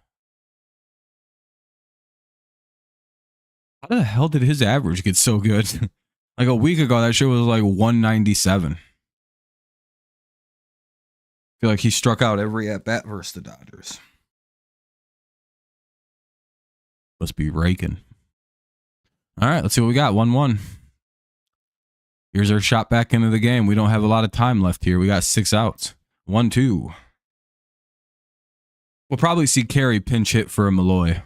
How the hell did his average get so good? Like a week ago, that shit was like 197. I feel like he struck out every at-bat versus the Dodgers. Must be raking. All right, let's see what we got. 1-1. Here's our shot back into the game. We don't have a lot of time left here. We got 6 outs. 1-2. We'll probably see Carey pinch hit for a Malloy.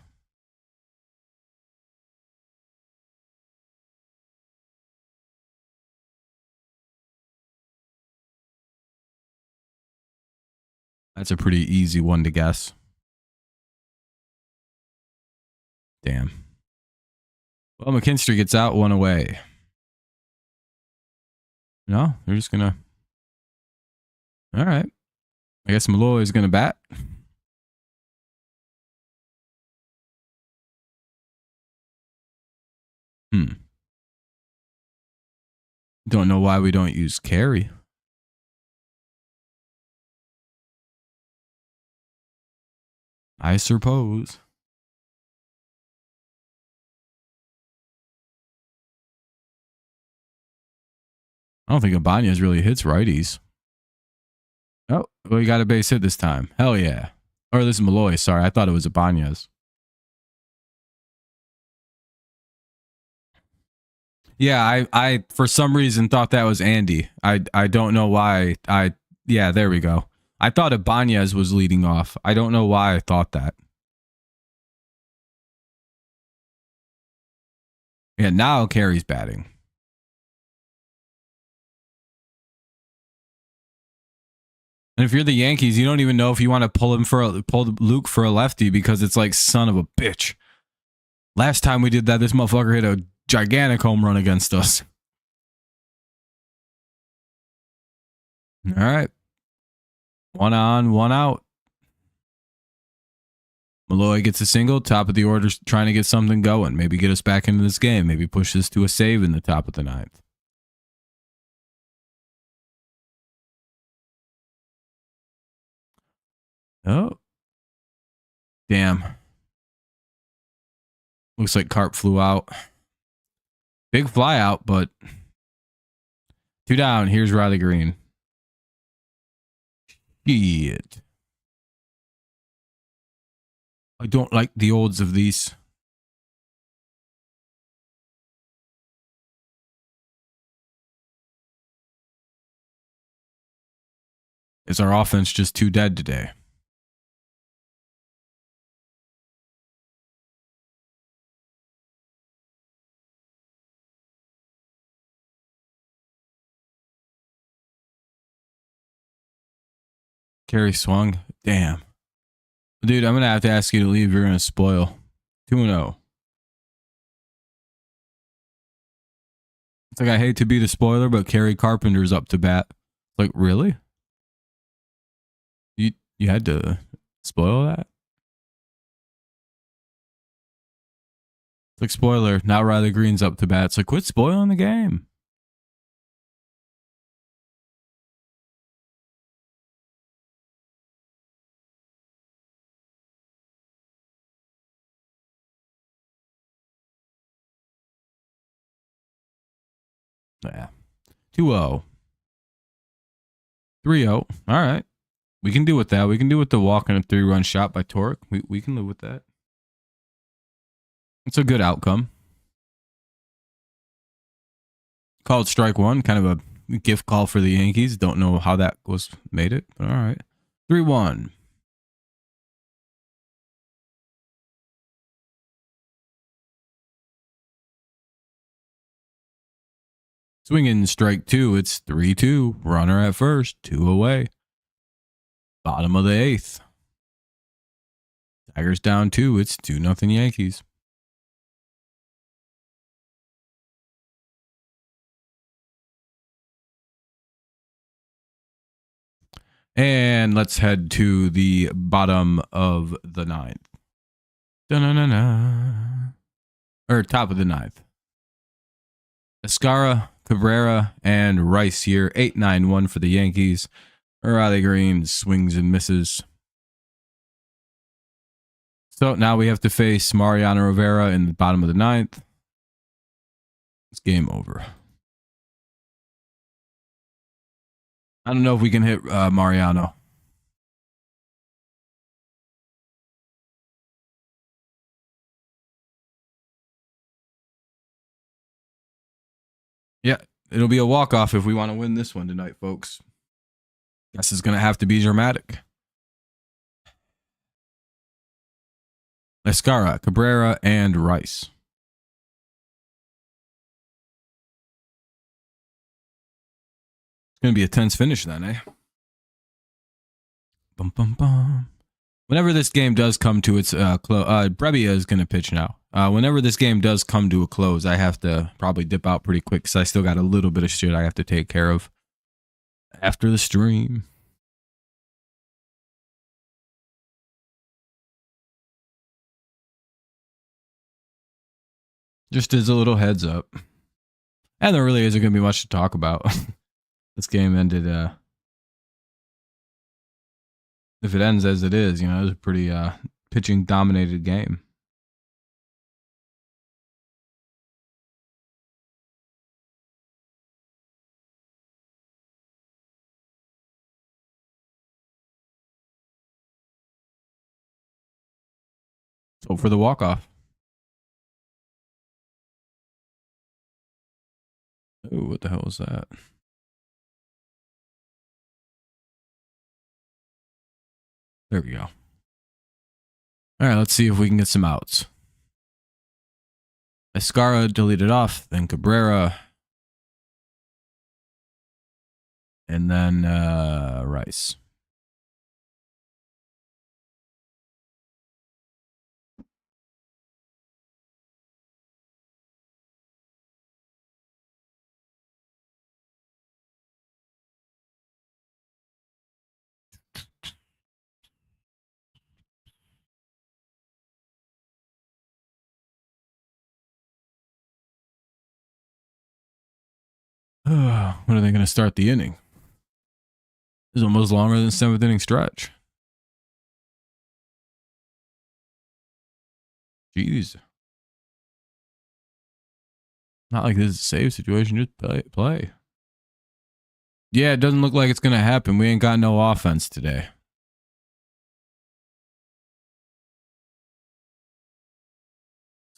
That's a pretty easy one to guess. Damn. Well, McKinstry gets out, 1 away. No, they're just going to... All right. I guess Malloy is going to bat. Don't know why we don't use Carey. I suppose. I don't think Ibanez really hits righties. Oh, well, you got a base hit this time. Hell yeah. Or this is Malloy. Sorry, I thought it was Ibanez. Yeah, I for some reason thought that was Andy. I don't know why. Yeah, there we go. I thought Ibanez was leading off. I don't know why I thought that. Yeah, now Carey's batting. And if you're the Yankees, you don't even know if you want to pull Luke for a lefty because it's like, son of a bitch. Last time we did that, this motherfucker hit a gigantic home run against us. All right. 1 on, 1 out. Malloy gets a single, top of the order, trying to get something going. Maybe get us back into this game. Maybe push this to a save in the top of the 9th. Oh. Damn. Looks like Carp flew out. Big fly out, but 2 down. Here's Riley Green. Shit. I don't like the odds of these. Is our offense just too dead today? Carey swung. Damn. Dude, I'm going to have to ask you to leave. You're going to spoil. 2-0. It's like, I hate to be the spoiler, but Carey Carpenter's up to bat. Like, really? You had to spoil that? It's like, spoiler, now Riley Green's up to bat. It's like, quit spoiling the game. Yeah. 2-0. 3-0. All right. We can do with that. We can do with the walk and a 3-run shot by Torque. We can live with that. It's a good outcome. Called strike 1. Kind of a gift call for the Yankees. Don't know how that was made it, but all right. 3-1. Swinging strike 2. It's 3-2. Runner at first. 2 away. Bottom of the 8th. Tigers down 2. It's 2-0 Yankees. And let's head to the bottom of the 9th. Da-na-na-na. Or top of the 9th. Escara, Cabrera, and Rice here. 8-9-1 for the Yankees. Riley Green swings and misses. So now we have to face Mariano Rivera in the bottom of the 9th. It's game over. I don't know if we can hit Mariano. Yeah, it'll be a walk-off if we want to win this one tonight, folks. Guess it's going to have to be dramatic. Escara, Cabrera, and Rice. It's going to be a tense finish then, eh? Bum, bum, bum. Whenever this game does come to its close, Brebbia is going to pitch now. Whenever this game does come to a close, I have to probably dip out pretty quick because I still got a little bit of shit I have to take care of after the stream. Just as a little heads up. And there really isn't going to be much to talk about. This game ended, if it ends as it is, it was a pretty pitching dominated game. So for the walk-off. Ooh, what the hell was that? There we go. All right, let's see if we can get some outs. Escara deleted off, then Cabrera. And then Rice. When are they going to start the inning? This is almost longer than 7th inning stretch. Jeez. Not like this is a save situation. Just play. Yeah, it doesn't look like it's going to happen. We ain't got no offense today.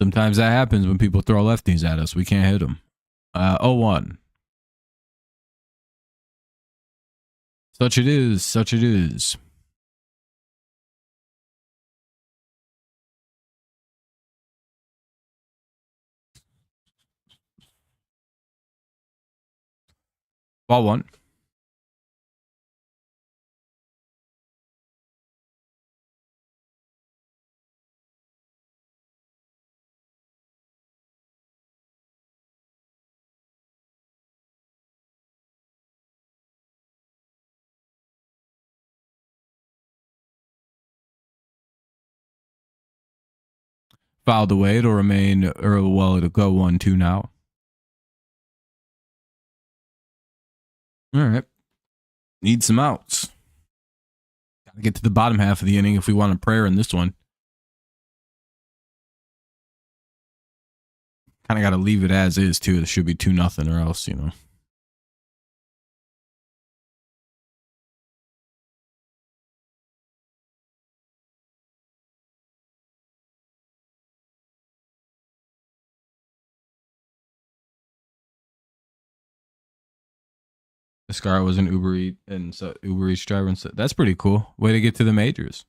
Sometimes that happens when people throw lefties at us. We can't hit them. 0-1. Such it is. Such it is. Ball 1. Fouled away. It'll remain, or well, it'll go 1-2 now. All right. Need some outs. Got to get to the bottom half of the inning if we want a prayer in this one. Kind of got to leave it as is, too. It should be 2-0 or else, you know. This guy was an Uber Eats and so Uber Eats driver, and so that's pretty cool. Way to get to the majors.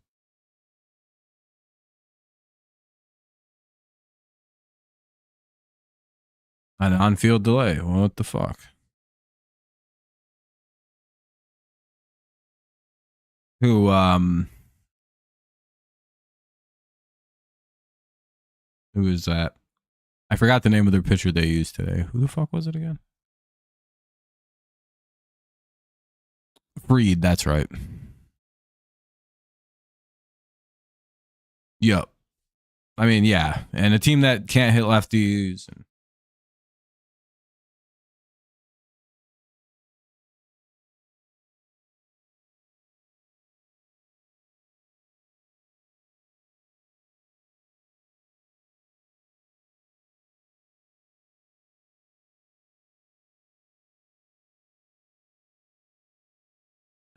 An on-field delay. What the fuck? Who is that? I forgot the name of their pitcher they used today. Who the fuck was it again? Freed, that's right. Yep. I mean, yeah. And a team that can't hit lefties.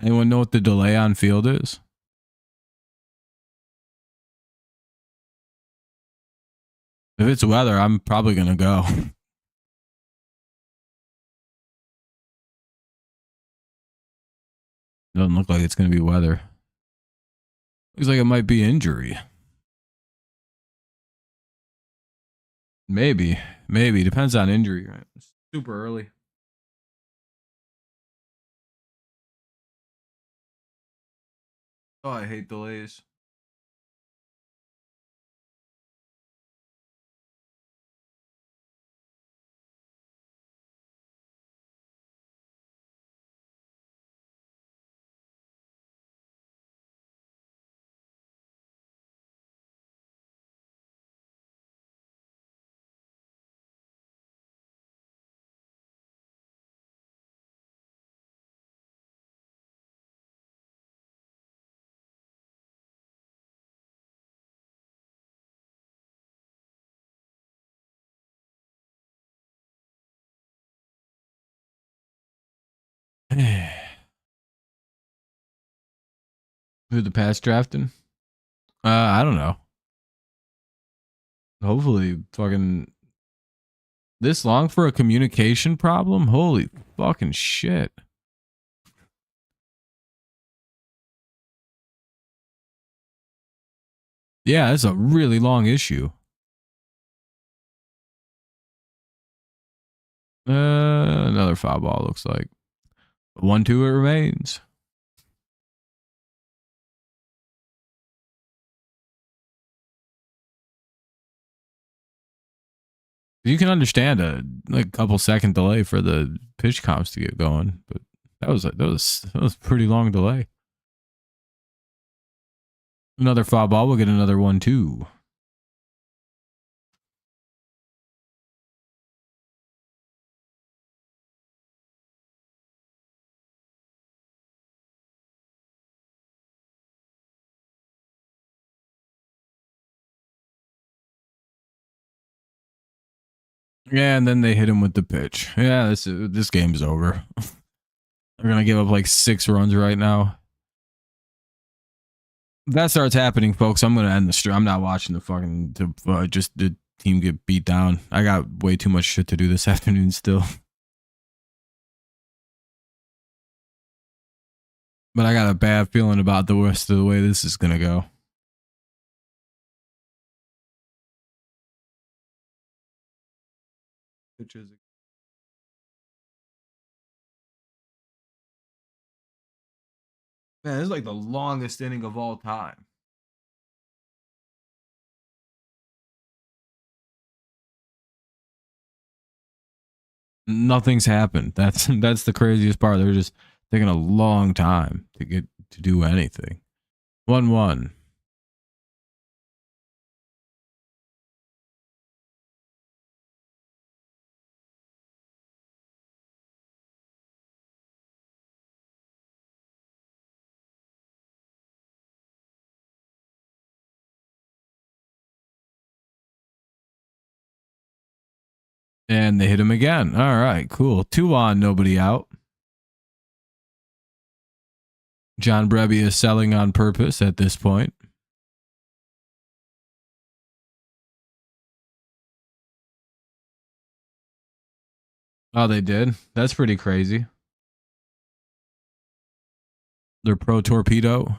Anyone know what the delay on field is? If it's weather, I'm probably going to go. Doesn't look like it's going to be weather. Looks like it might be injury. Maybe. Depends on injury. Right? It's super early. Oh, I hate delays. Who the pass drafting? I don't know. Hopefully, fucking this long for a communication problem? Holy fucking shit. Yeah, it's a really long issue. Another foul ball looks like. 1-2 it remains. You can understand a couple second delay for the pitch comps to get going, but that was a pretty long delay. Another foul ball. We'll get another 1-2. Yeah, and then they hit him with the pitch. Yeah, this game's over. They're gonna give up like 6 runs right now. If that starts happening, folks, I'm gonna end the stream. I'm not watching the fucking just the team get beat down. I got way too much shit to do this afternoon still. But I got a bad feeling about the rest of the way this is gonna go. Pitches. Man, this is like the longest inning of all time. Nothing's happened. That's the craziest part. They're just taking a long time to get to do anything. 1-1. And they hit him again. All right, cool. 2 on, nobody out. John Brebbia is selling on purpose at this point. Oh, they did? That's pretty crazy. They're pro torpedo.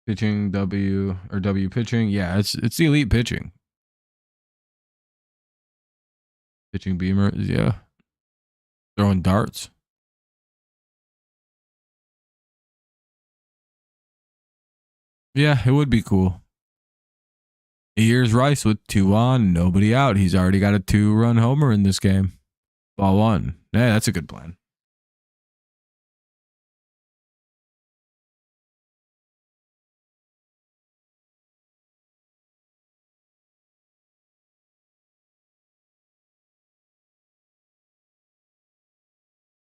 Pitching W or W pitching. Yeah, it's the elite pitching. Pitching beamer. Yeah. Throwing darts. Yeah, it would be cool. Here's Rice with 2 on, nobody out. He's already got a 2-run homer in this game. Ball 1. Yeah, that's a good plan.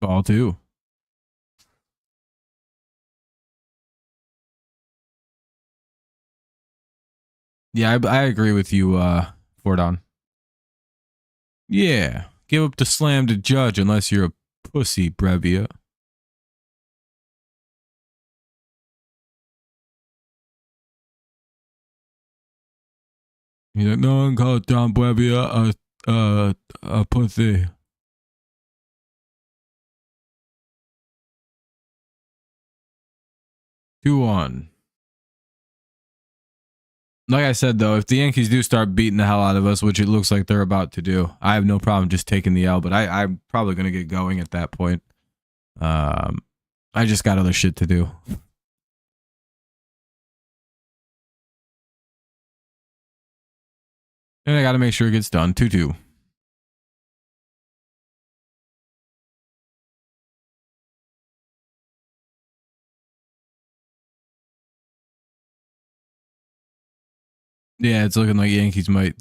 Ball 2. Yeah, I agree with you, Fordon. Yeah, give up the slam to Judge unless you're a pussy, Brebbia. He's like, no one called John Brebbia a pussy. Two on. Like I said, though, if the Yankees do start beating the hell out of us, which it looks like they're about to do, I have no problem just taking the L, but I'm probably going to get going at that point. I just got other shit to do. And I got to make sure it gets done. 2-2. Yeah, it's looking like Yankees might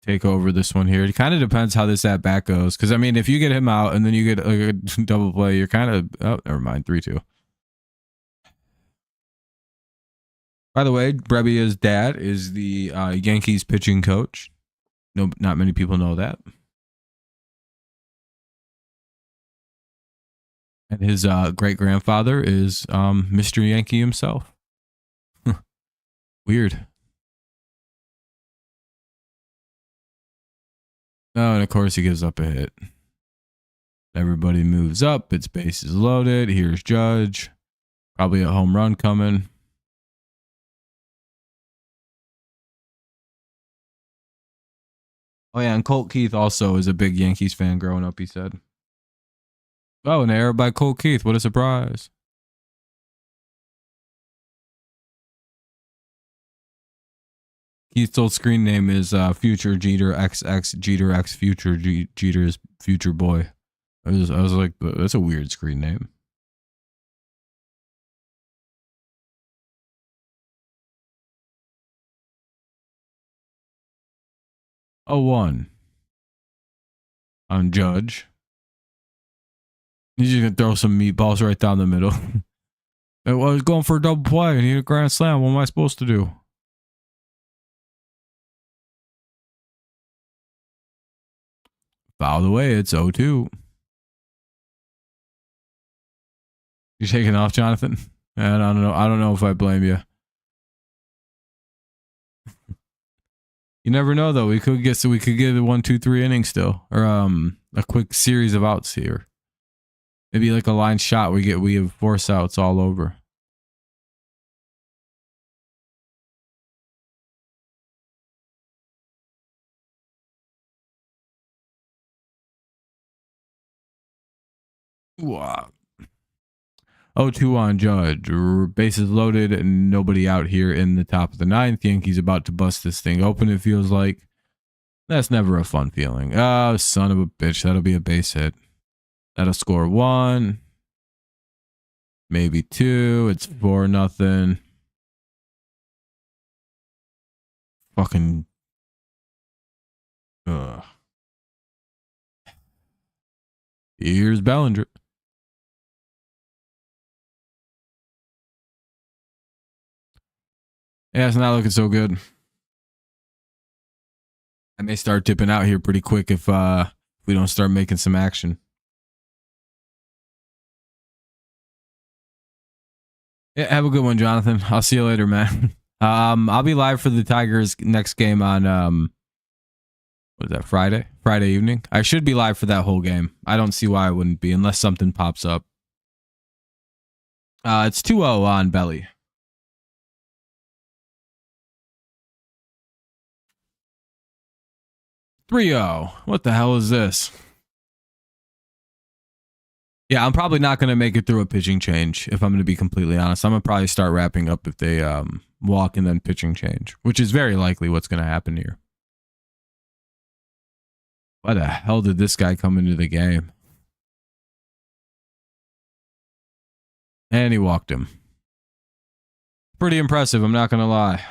take over this one here. It kind of depends how this at bat goes. Because, I mean, if you get him out and then you get like a double play, you're kind of... Oh, never mind. 3-2. By the way, Brebbia's dad is the Yankees pitching coach. No, not many people know that. And his great-grandfather is Mr. Yankee himself. Weird. Oh, and of course he gives up a hit. Everybody moves up. Its base is loaded. Here's Judge. Probably a home run coming. Oh, yeah, and Colt Keith also is a big Yankees fan growing up, he said. Oh, an error by Colt Keith. What a surprise. Keith's old screen name is Future Jeter XX Jeter X Future Jeter's Future Boy. I was like, that's a weird screen name. Oh, 1 on Judge. He's just gonna throw some meatballs right down the middle. I was going for a double play and he hit a grand slam. What am I supposed to do? Fouled away. It's 0-2. You're taking off, Jonathan? And I don't know. I don't know if I blame you. You never know, though. We could get a 1, 2, 3 inning still, or a quick series of outs here. Maybe like a line shot. We have force outs all over. Wow. 0-2 on Judge. Bases loaded and nobody out here in the top of the 9th. Yankees about to bust this thing open, it feels like. That's never a fun feeling. Oh, son of a bitch. That'll be a base hit. That'll score 1. Maybe 2. It's 4-0. Fucking. Ugh. Here's Bellinger. Yeah, it's not looking so good. I may start dipping out here pretty quick if we don't start making some action. Yeah, have a good one, Jonathan. I'll see you later, man. I'll be live for the Tigers next game on what is that, Friday? Friday evening. I should be live for that whole game. I don't see why I wouldn't be unless something pops up. It's 2-0 on Belly. $3-0. What the hell is this? Yeah, I'm probably not going to make it through a pitching change, if I'm going to be completely honest. I'm going to probably start wrapping up if they walk and then pitching change, which is very likely what's going to happen here. Why the hell did this guy come into the game? And he walked him. Pretty impressive, I'm not going to lie.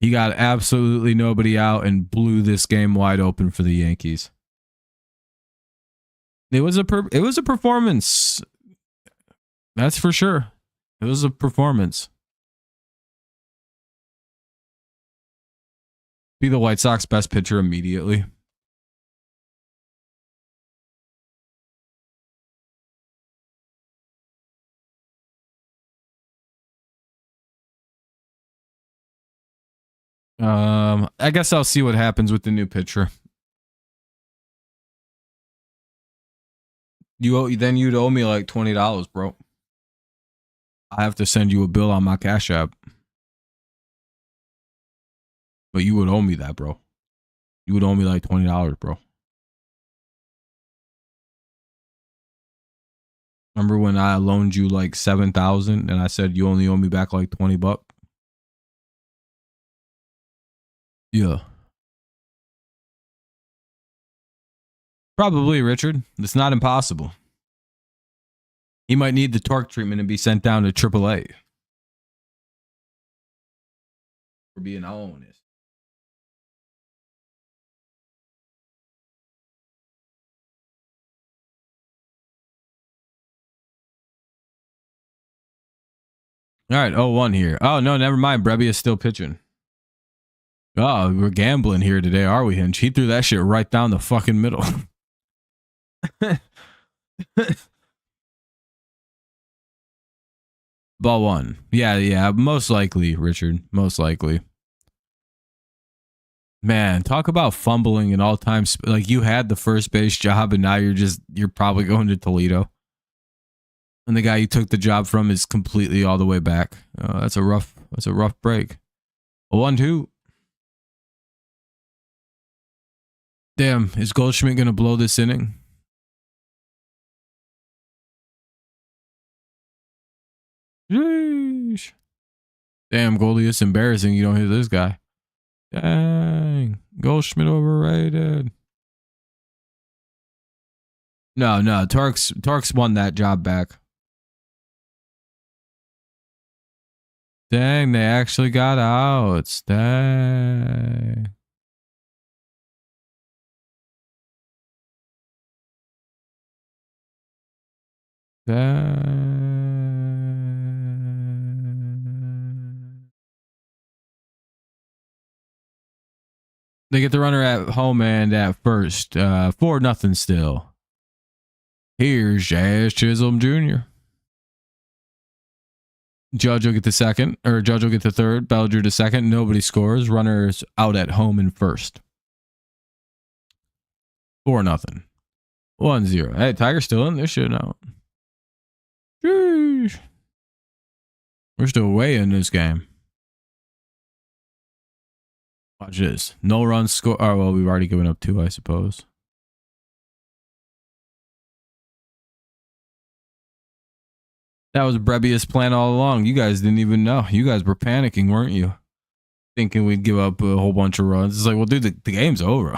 He got absolutely nobody out and blew this game wide open for the Yankees. It was a performance. That's for sure. It was a performance. Be the White Sox best pitcher immediately. I guess I'll see what happens with the new pitcher. You'd owe me like $20, bro. I have to send you a bill on my Cash App. But you would owe me that, bro. You would owe me like $20, bro. Remember when I loaned you like $7,000 and I said you only owe me back like $20? Yeah. Probably, Richard. It's not impossible. He might need the torque treatment and be sent down to AAA. For being honest. All right, 0-1 here. Oh, no, never mind. Brebbia is still pitching. Oh, we're gambling here today, are we, Hinch? He threw that shit right down the fucking middle. Ball one. Yeah. Most likely, Richard. Most likely. Man, talk about fumbling in all time. Like you had the first base job, and now you're probably going to Toledo, and the guy you took the job from is completely all the way back. That's a rough break. 1-2. Damn, is Goldschmidt gonna blow this inning? Sheesh. Damn, Goldie, it's embarrassing you don't hit this guy. Dang, Goldschmidt overrated. No, Torx won that job back. Dang, they actually got outs. Dang. They get the runner at home and at first. 4-0 still. Here's Jazz Chisholm Jr. Judge will get the second, or Judge will get the third. Belger to second. Nobody scores. Runners out at home in first. 4-0. 1-0. Hey, Tiger's still in this shit now. Sheesh. We're still way in this game. Watch this. No runs score. Oh, well, we've already given up 2, I suppose. That was Brebbia's plan all along. You guys didn't even know. You guys were panicking, weren't you? Thinking we'd give up a whole bunch of runs. It's like, well, dude, the game's over.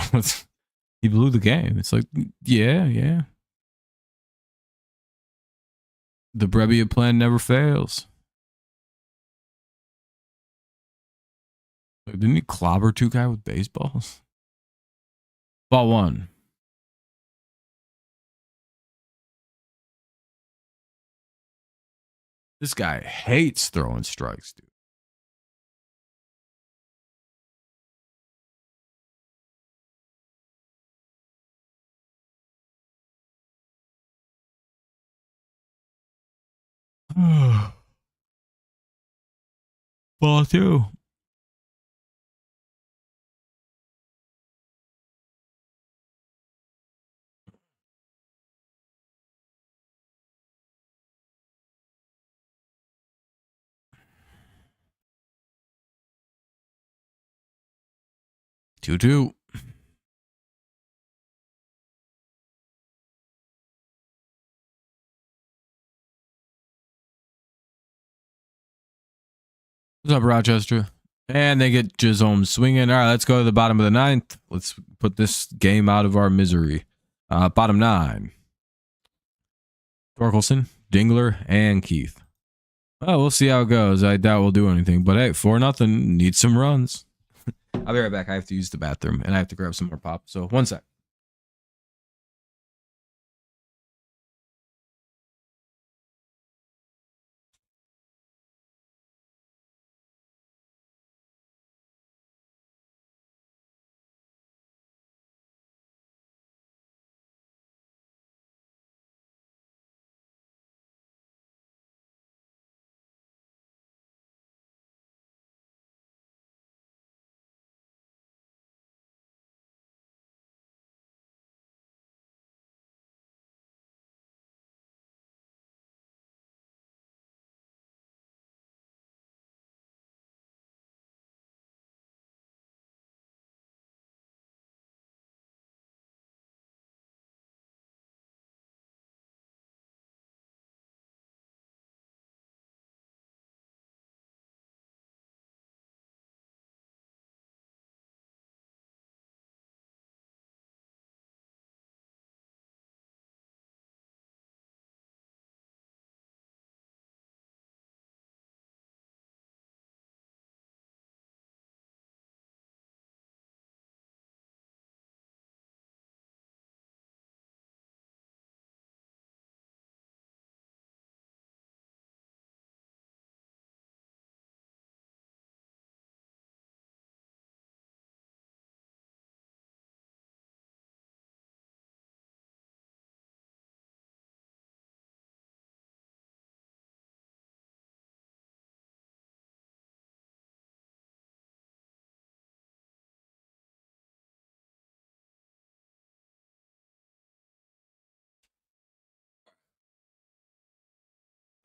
He blew the game. It's like, yeah. The Brebbia plan never fails. Like, didn't he clobber 2 guy with baseballs? Ball 1. This guy hates throwing strikes, dude. Ball 2. Two. What's up, Rochester? And they get Chisholm swinging. All right, let's go to the bottom of the 9th. Let's put this game out of our misery. Bottom 9. Torkelson, Dingler, and Keith. Well, we'll see how it goes. I doubt we'll do anything. But hey, 4-0. Need some runs. I'll be right back. I have to use the bathroom, and I have to grab some more pop. So 1 sec.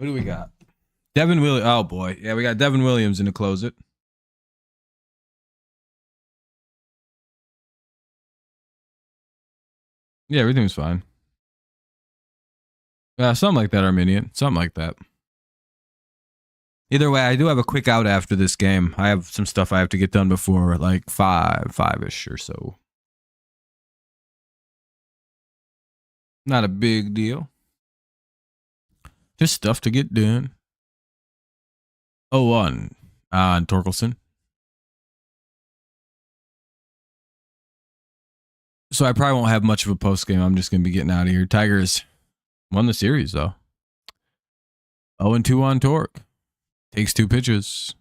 Who do we got? Devin Williams. Oh boy, yeah, we got Devin Williams in to close it. Yeah, everything's fine. Something like that, Arminian. Something like that. Either way, I do have a quick out after this game. I have some stuff I have to get done before like five-ish or so. Not a big deal. Just stuff to get done. 0-1 on Torkelson. So I probably won't have much of a post game. I'm just going to be getting out of here. Tigers won the series, though. 0-2 on Torque. Takes 2 pitches.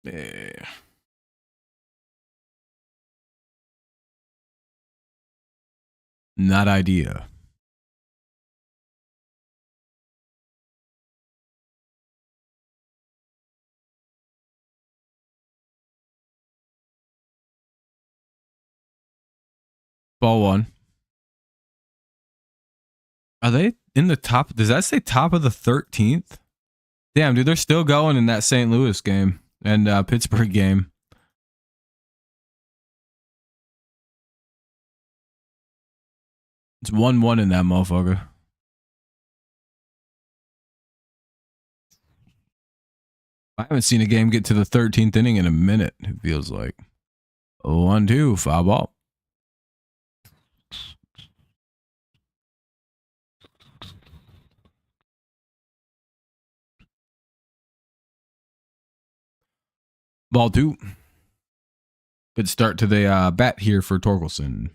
Yeah. Not idea. Ball 1. Are they in the top? Does that say top of the 13th? Damn, dude, they're still going in that St. Louis game and Pittsburgh game. It's 1-1 in that motherfucker. I haven't seen a game get to the 13th inning in a minute, it feels like. 1-2, foul ball. Ball 2. Good start to the bat here for Torkelson.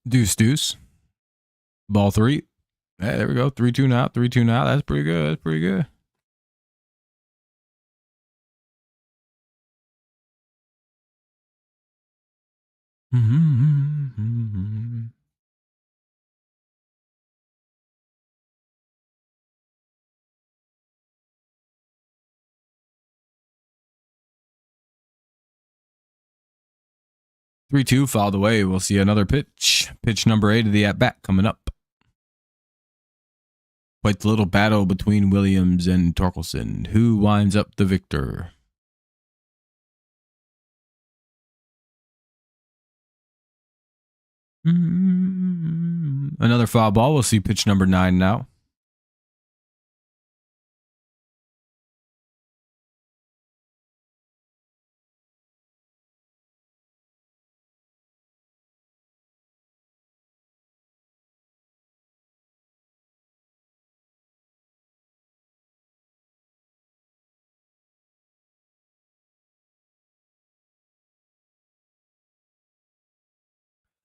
Deuce. Ball 3. Hey, there we go. 3-2 now. 3-2 now. That's pretty good. That's pretty good. Mm-hmm. 3-2 fouled away. We'll see another pitch. Pitch number 8 of the at bat coming up. Quite the little battle between Williams and Torkelson. Who winds up the victor? Another foul ball. We'll see pitch number 9 now.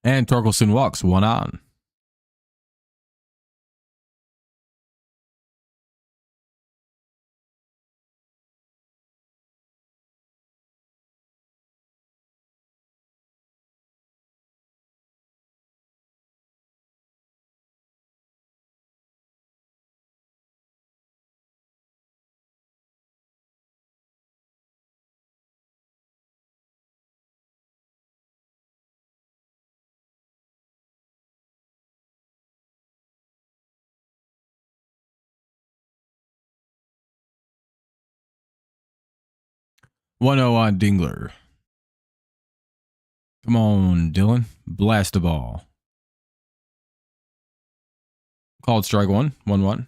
And Torkelson walks 1 on. One 0 on Dingler. Come on, Dylan. Blast the ball. Called strike 1. 1-1.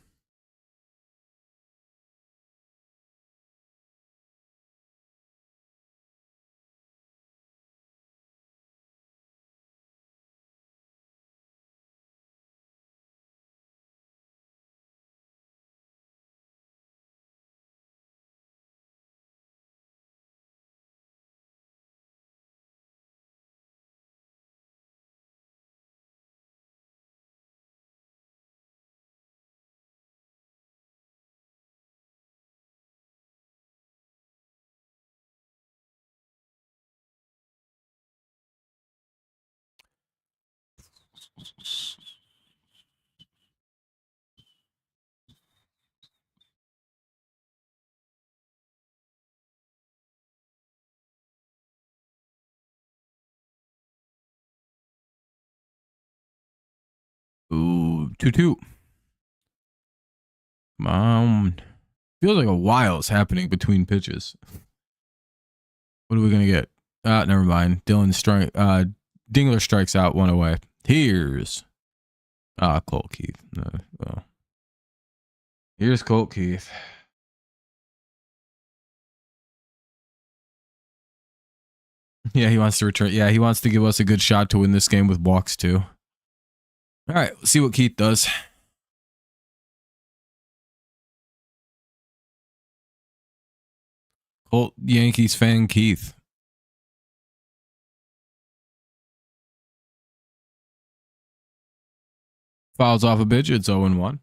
Ooh, 2-2. Come on. Feels like a while is happening between pitches. What are we gonna get? Never mind. Dingler strikes out, one away. Here's Colt Keith. Here's Colt Keith. Yeah, he wants to return. Yeah, he wants to give us a good shot to win this game with walks too. All right, let's see what Keith does. Colt Yankees fan Keith. Fouls off a pitch. It's 0-1.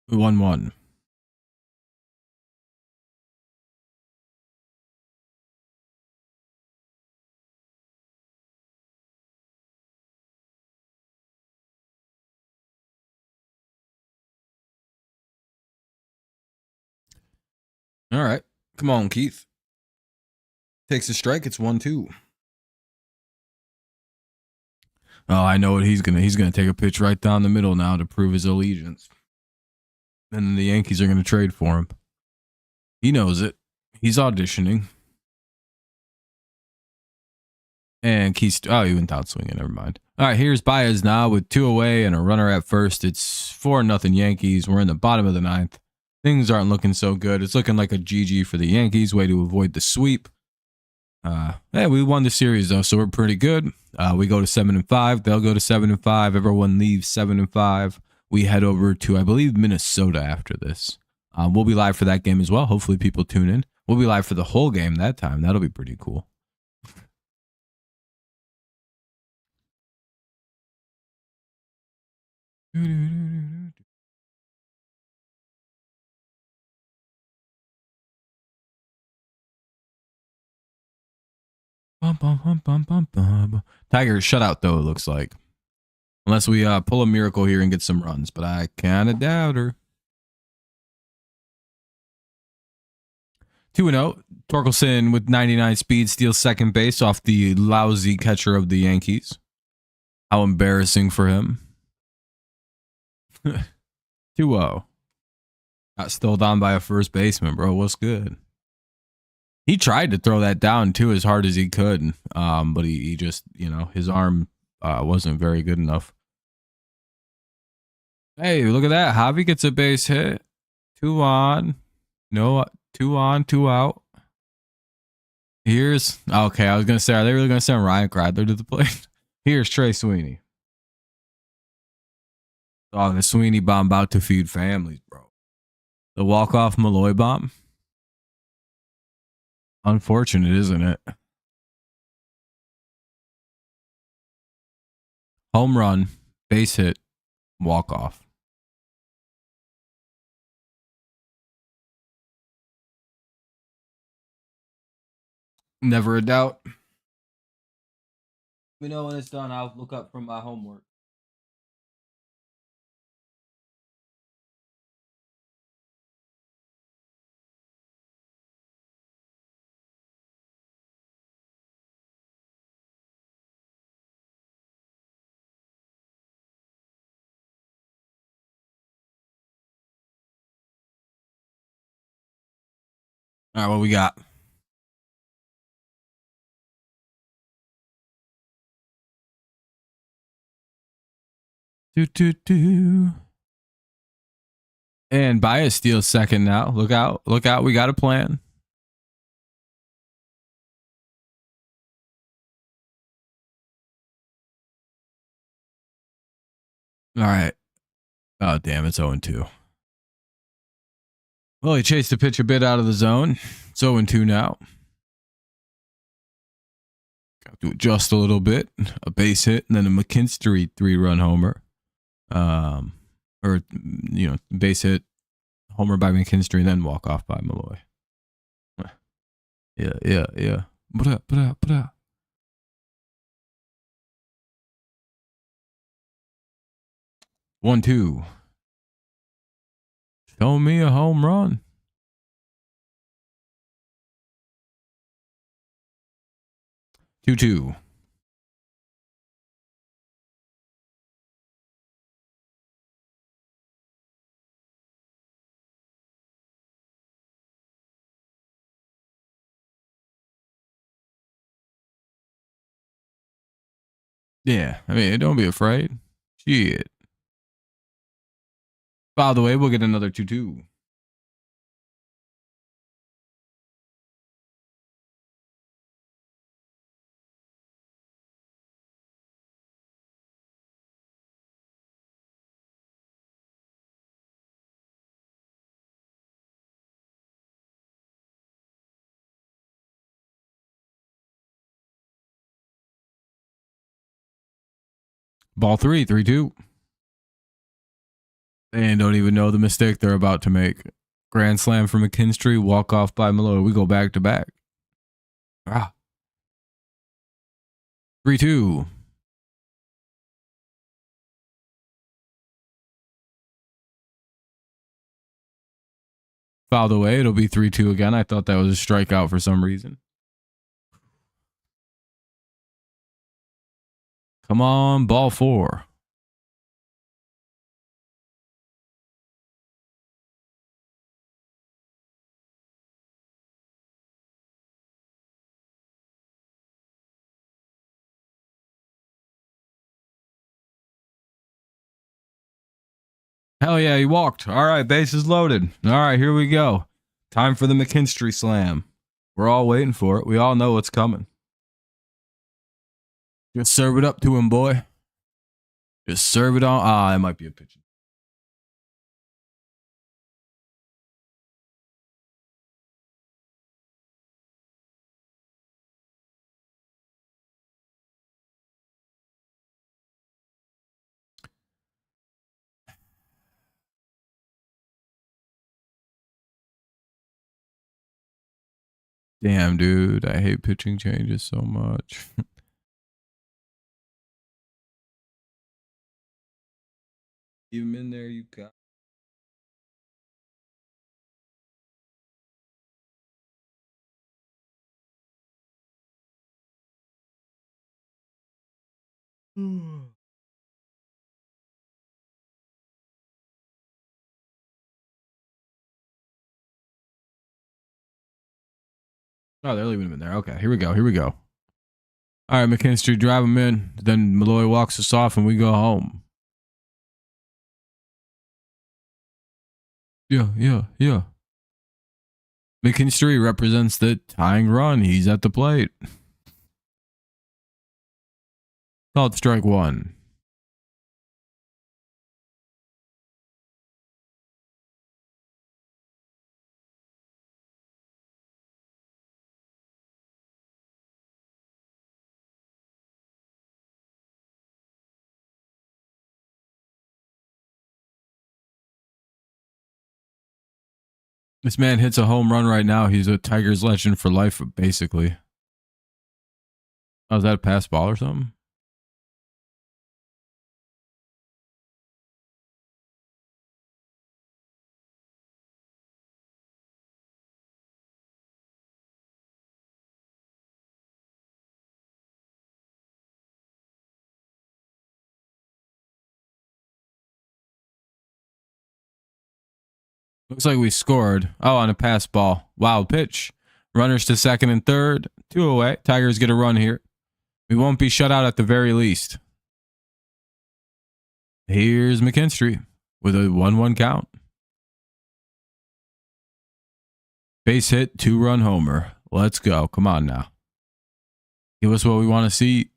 One. All right. Come on, Keith. Takes a strike. It's 1-2. Oh, I know what he's gonna take a pitch right down the middle now to prove his allegiance. And then the Yankees are gonna trade for him. He knows it. He's auditioning. And Keith, he went out swinging. Never mind. All right, here's Baez now with 2 away and a runner at first. It's 4-0 Yankees. We're in the bottom of the 9th. Things aren't looking so good. It's looking like a GG for the Yankees. Way to avoid the sweep. Hey, we won the series though, so we're pretty good. We go to 7-5. They'll go to 7-5. Everyone leaves 7-5. We head over to, I believe, Minnesota after this. We'll be live for that game as well. Hopefully people tune in. We'll be live for the whole game that time. That'll be pretty cool. Tiger shutout though, it looks like. Unless we pull a miracle here and get some runs, but I kind of doubt her. 2-0. Torkelson with 99 speed steals second base off the lousy catcher of the Yankees. How embarrassing for him. 2-0. Got stole down by a first baseman, bro. What's good? He tried to throw that down too as hard as he could, but he just, his arm wasn't very good enough. Hey, look at that. Javi gets a base hit. 2 on. No, 2 on, 2 out. Here's, okay, I was going to say, are they really going to send Ryan Kreidler to the plate? Here's Trey Sweeney. Oh, the Sweeney bomb about to feed families, bro. The walk-off Malloy bomb. Unfortunate, isn't it? Home run, base hit, walk-off. Never a doubt. We know when it's done. I'll look up from my homework. All right, what we got? And Baez steals second now. Look out. Look out. We got a plan. All right. Oh, damn. It's 0-2. Well, he chased the pitch a bit out of the zone. It's 0-2 now. Got to adjust a little bit. A base hit and then a McKinstry 3-run homer. Or base hit, homer by McKinstry, and then walk off by Malloy. Yeah. Put up. 1-2. Show me a home run. 2-2. Yeah, I mean, don't be afraid. Shit. By the way, we'll get another 2-2. Ball 3, 3-2. And don't even know the mistake they're about to make. Grand slam for McKinstry, walk off by Malloy. We go back to back. 3-2. Fouled away. It'll be 3-2 again. I thought that was a strikeout for some reason. Come on, ball 4. Hell yeah, he walked. All right, bases loaded. All right, here we go. Time for the McKinstry slam. We're all waiting for it. We all know what's coming. Just serve it up to him, boy. Just serve it on. It might be a pitch. Damn, dude. I hate pitching changes so much. Leave him in there, you got. Oh, they're leaving him in there. Okay, here we go. All right, McKinstry, drive him in. Then Malloy walks us off and we go home. Yeah. McKinstry represents the tying run. He's at the plate. Called strike 1. This man hits a home run right now. He's a Tigers legend for life, basically. Oh, is that a pass ball or something? Looks like we scored. Oh, on a pass ball. Wild pitch. Runners to second and third. 2 away. Tigers get a run here. We won't be shut out at the very least. Here's McKinstry with a 1-1 count. Base hit, 2-run homer. Let's go. Come on now. Give us what we want to see.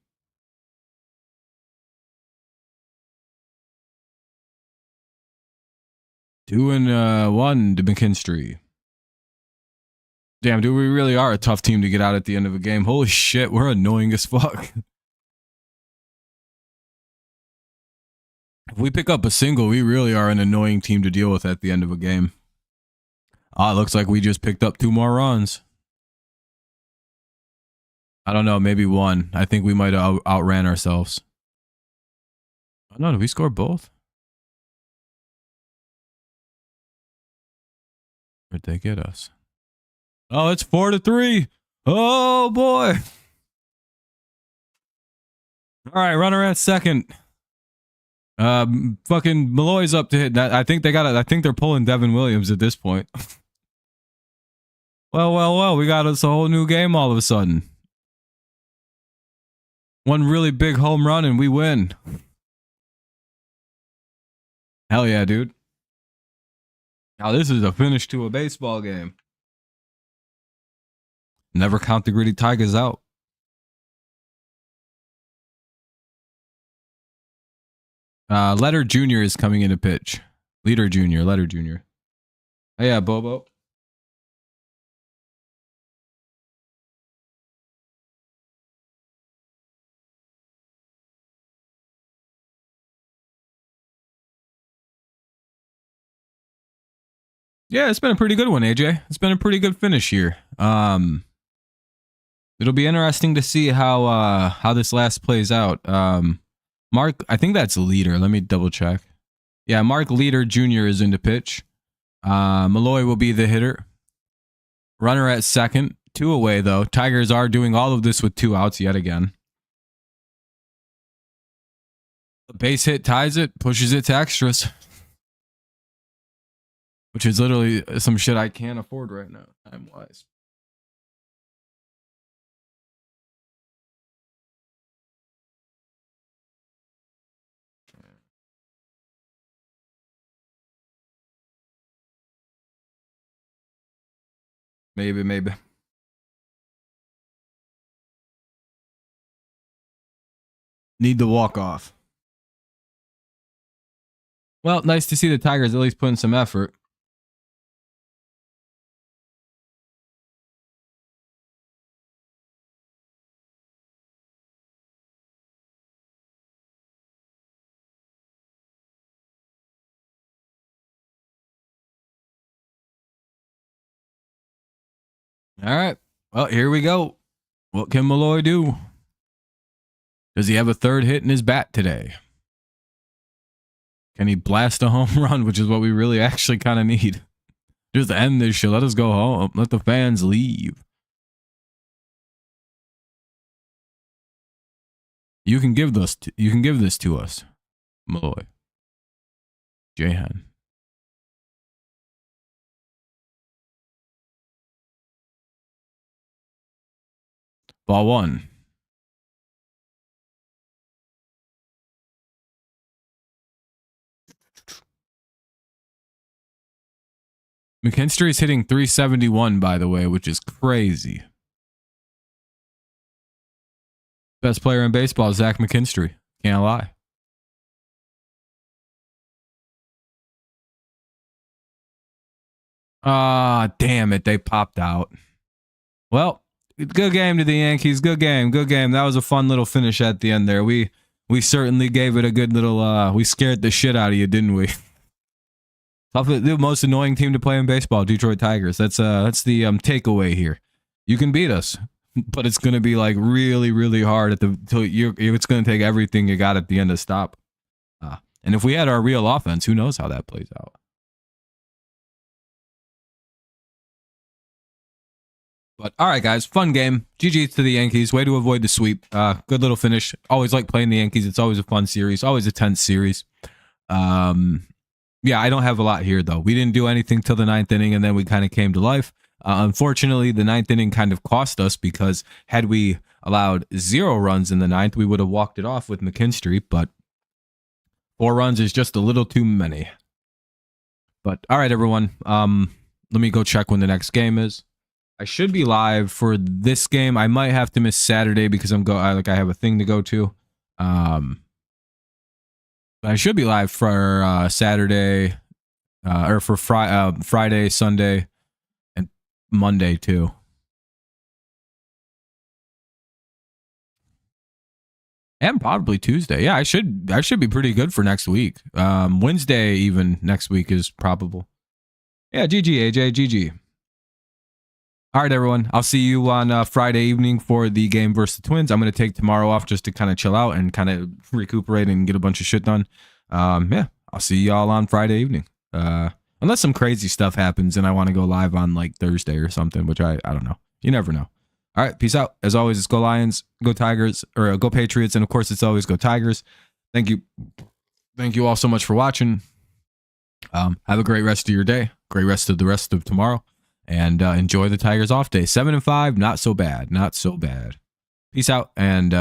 Two and 1 to McKinstry. Damn, dude, we really are a tough team to get out at the end of a game. Holy shit, we're annoying as fuck. If we pick up a single, we really are an annoying team to deal with at the end of a game. Ah, it looks like we just picked up 2 more runs. I don't know, maybe 1. I think we might have outran ourselves. Oh, no, did we score both? Where'd they get us? Oh, it's 4-3. Oh, boy. All right, runner at second. Fucking Malloy's up to hit that. I think they got it. I think they're pulling Devin Williams at this point. Well, we got us a whole new game all of a sudden. One really big home run and we win. Hell yeah, dude. Now this is a finish to a baseball game. Never count the Gritty Tigers out. Letter Jr. is coming in to pitch. Letter Jr. Oh yeah, Bobo. Yeah, it's been a pretty good one, AJ. It's been a pretty good finish here. It'll be interesting to see how this last plays out. Mark, I think that's Leader. Let me double check. Yeah, Mark Leader Jr. is in to pitch. Malloy will be the hitter. Runner at second. 2 away, though. Tigers are doing all of this with 2 outs yet again. A base hit ties it, pushes it to extras. Which is literally some shit I can't afford right now, time-wise. Maybe. Need the walk-off. Well, nice to see the Tigers at least putting some effort. All right. Well, here we go. What can Malloy do? Does he have a 3rd hit in his bat today? Can he blast a home run, which is what we really actually kind of need? Just end this shit. Let us go home. Let the fans leave. You can give this to us, Malloy. Jahan. Ball 1. McKinstry is hitting 371, by the way, which is crazy. Best player in baseball, Zach McKinstry. Can't lie. Ah, damn it. They popped out. Well, good game to the Yankees. Good game. That was a fun little finish at the end there. We certainly gave it a good little, we scared the shit out of you, didn't we? The most annoying team to play in baseball, Detroit Tigers. That's the takeaway here. You can beat us, but it's gonna be like really, really hard it's gonna take everything you got at the end to stop. And if we had our real offense, who knows how that plays out? But all right, guys, fun game. GG to the Yankees. Way to avoid the sweep. Good little finish. Always like playing the Yankees. It's always a fun series. Always a tense series. Yeah, I don't have a lot here, though. We didn't do anything till the 9th inning, and then we kind of came to life. Unfortunately, the 9th inning kind of cost us because had we allowed 0 runs in the 9th, we would have walked it off with McKinstry, but 4 runs is just a little too many. But all right, everyone. Let me go check when the next game is. I should be live for this game. I might have to miss Saturday because I have a thing to go to. I should be live for Saturday or for Friday, Sunday, and Monday too. And probably Tuesday. Yeah, I should be pretty good for next week. Wednesday even next week is probable. Yeah, GG AJ, GG. All right, everyone. I'll see you on Friday evening for the game versus the Twins. I'm going to take tomorrow off just to kind of chill out and kind of recuperate and get a bunch of shit done. Yeah, I'll see y'all on Friday evening. Unless some crazy stuff happens and I want to go live on like Thursday or something, which I don't know. You never know. All right, peace out. As always, it's go Lions, go Tigers, or go Patriots, and of course, it's always go Tigers. Thank you all so much for watching. Have a great rest of your day, great rest of tomorrow, and enjoy the Tigers off day. 7-5, not so bad, not so bad. Peace out, and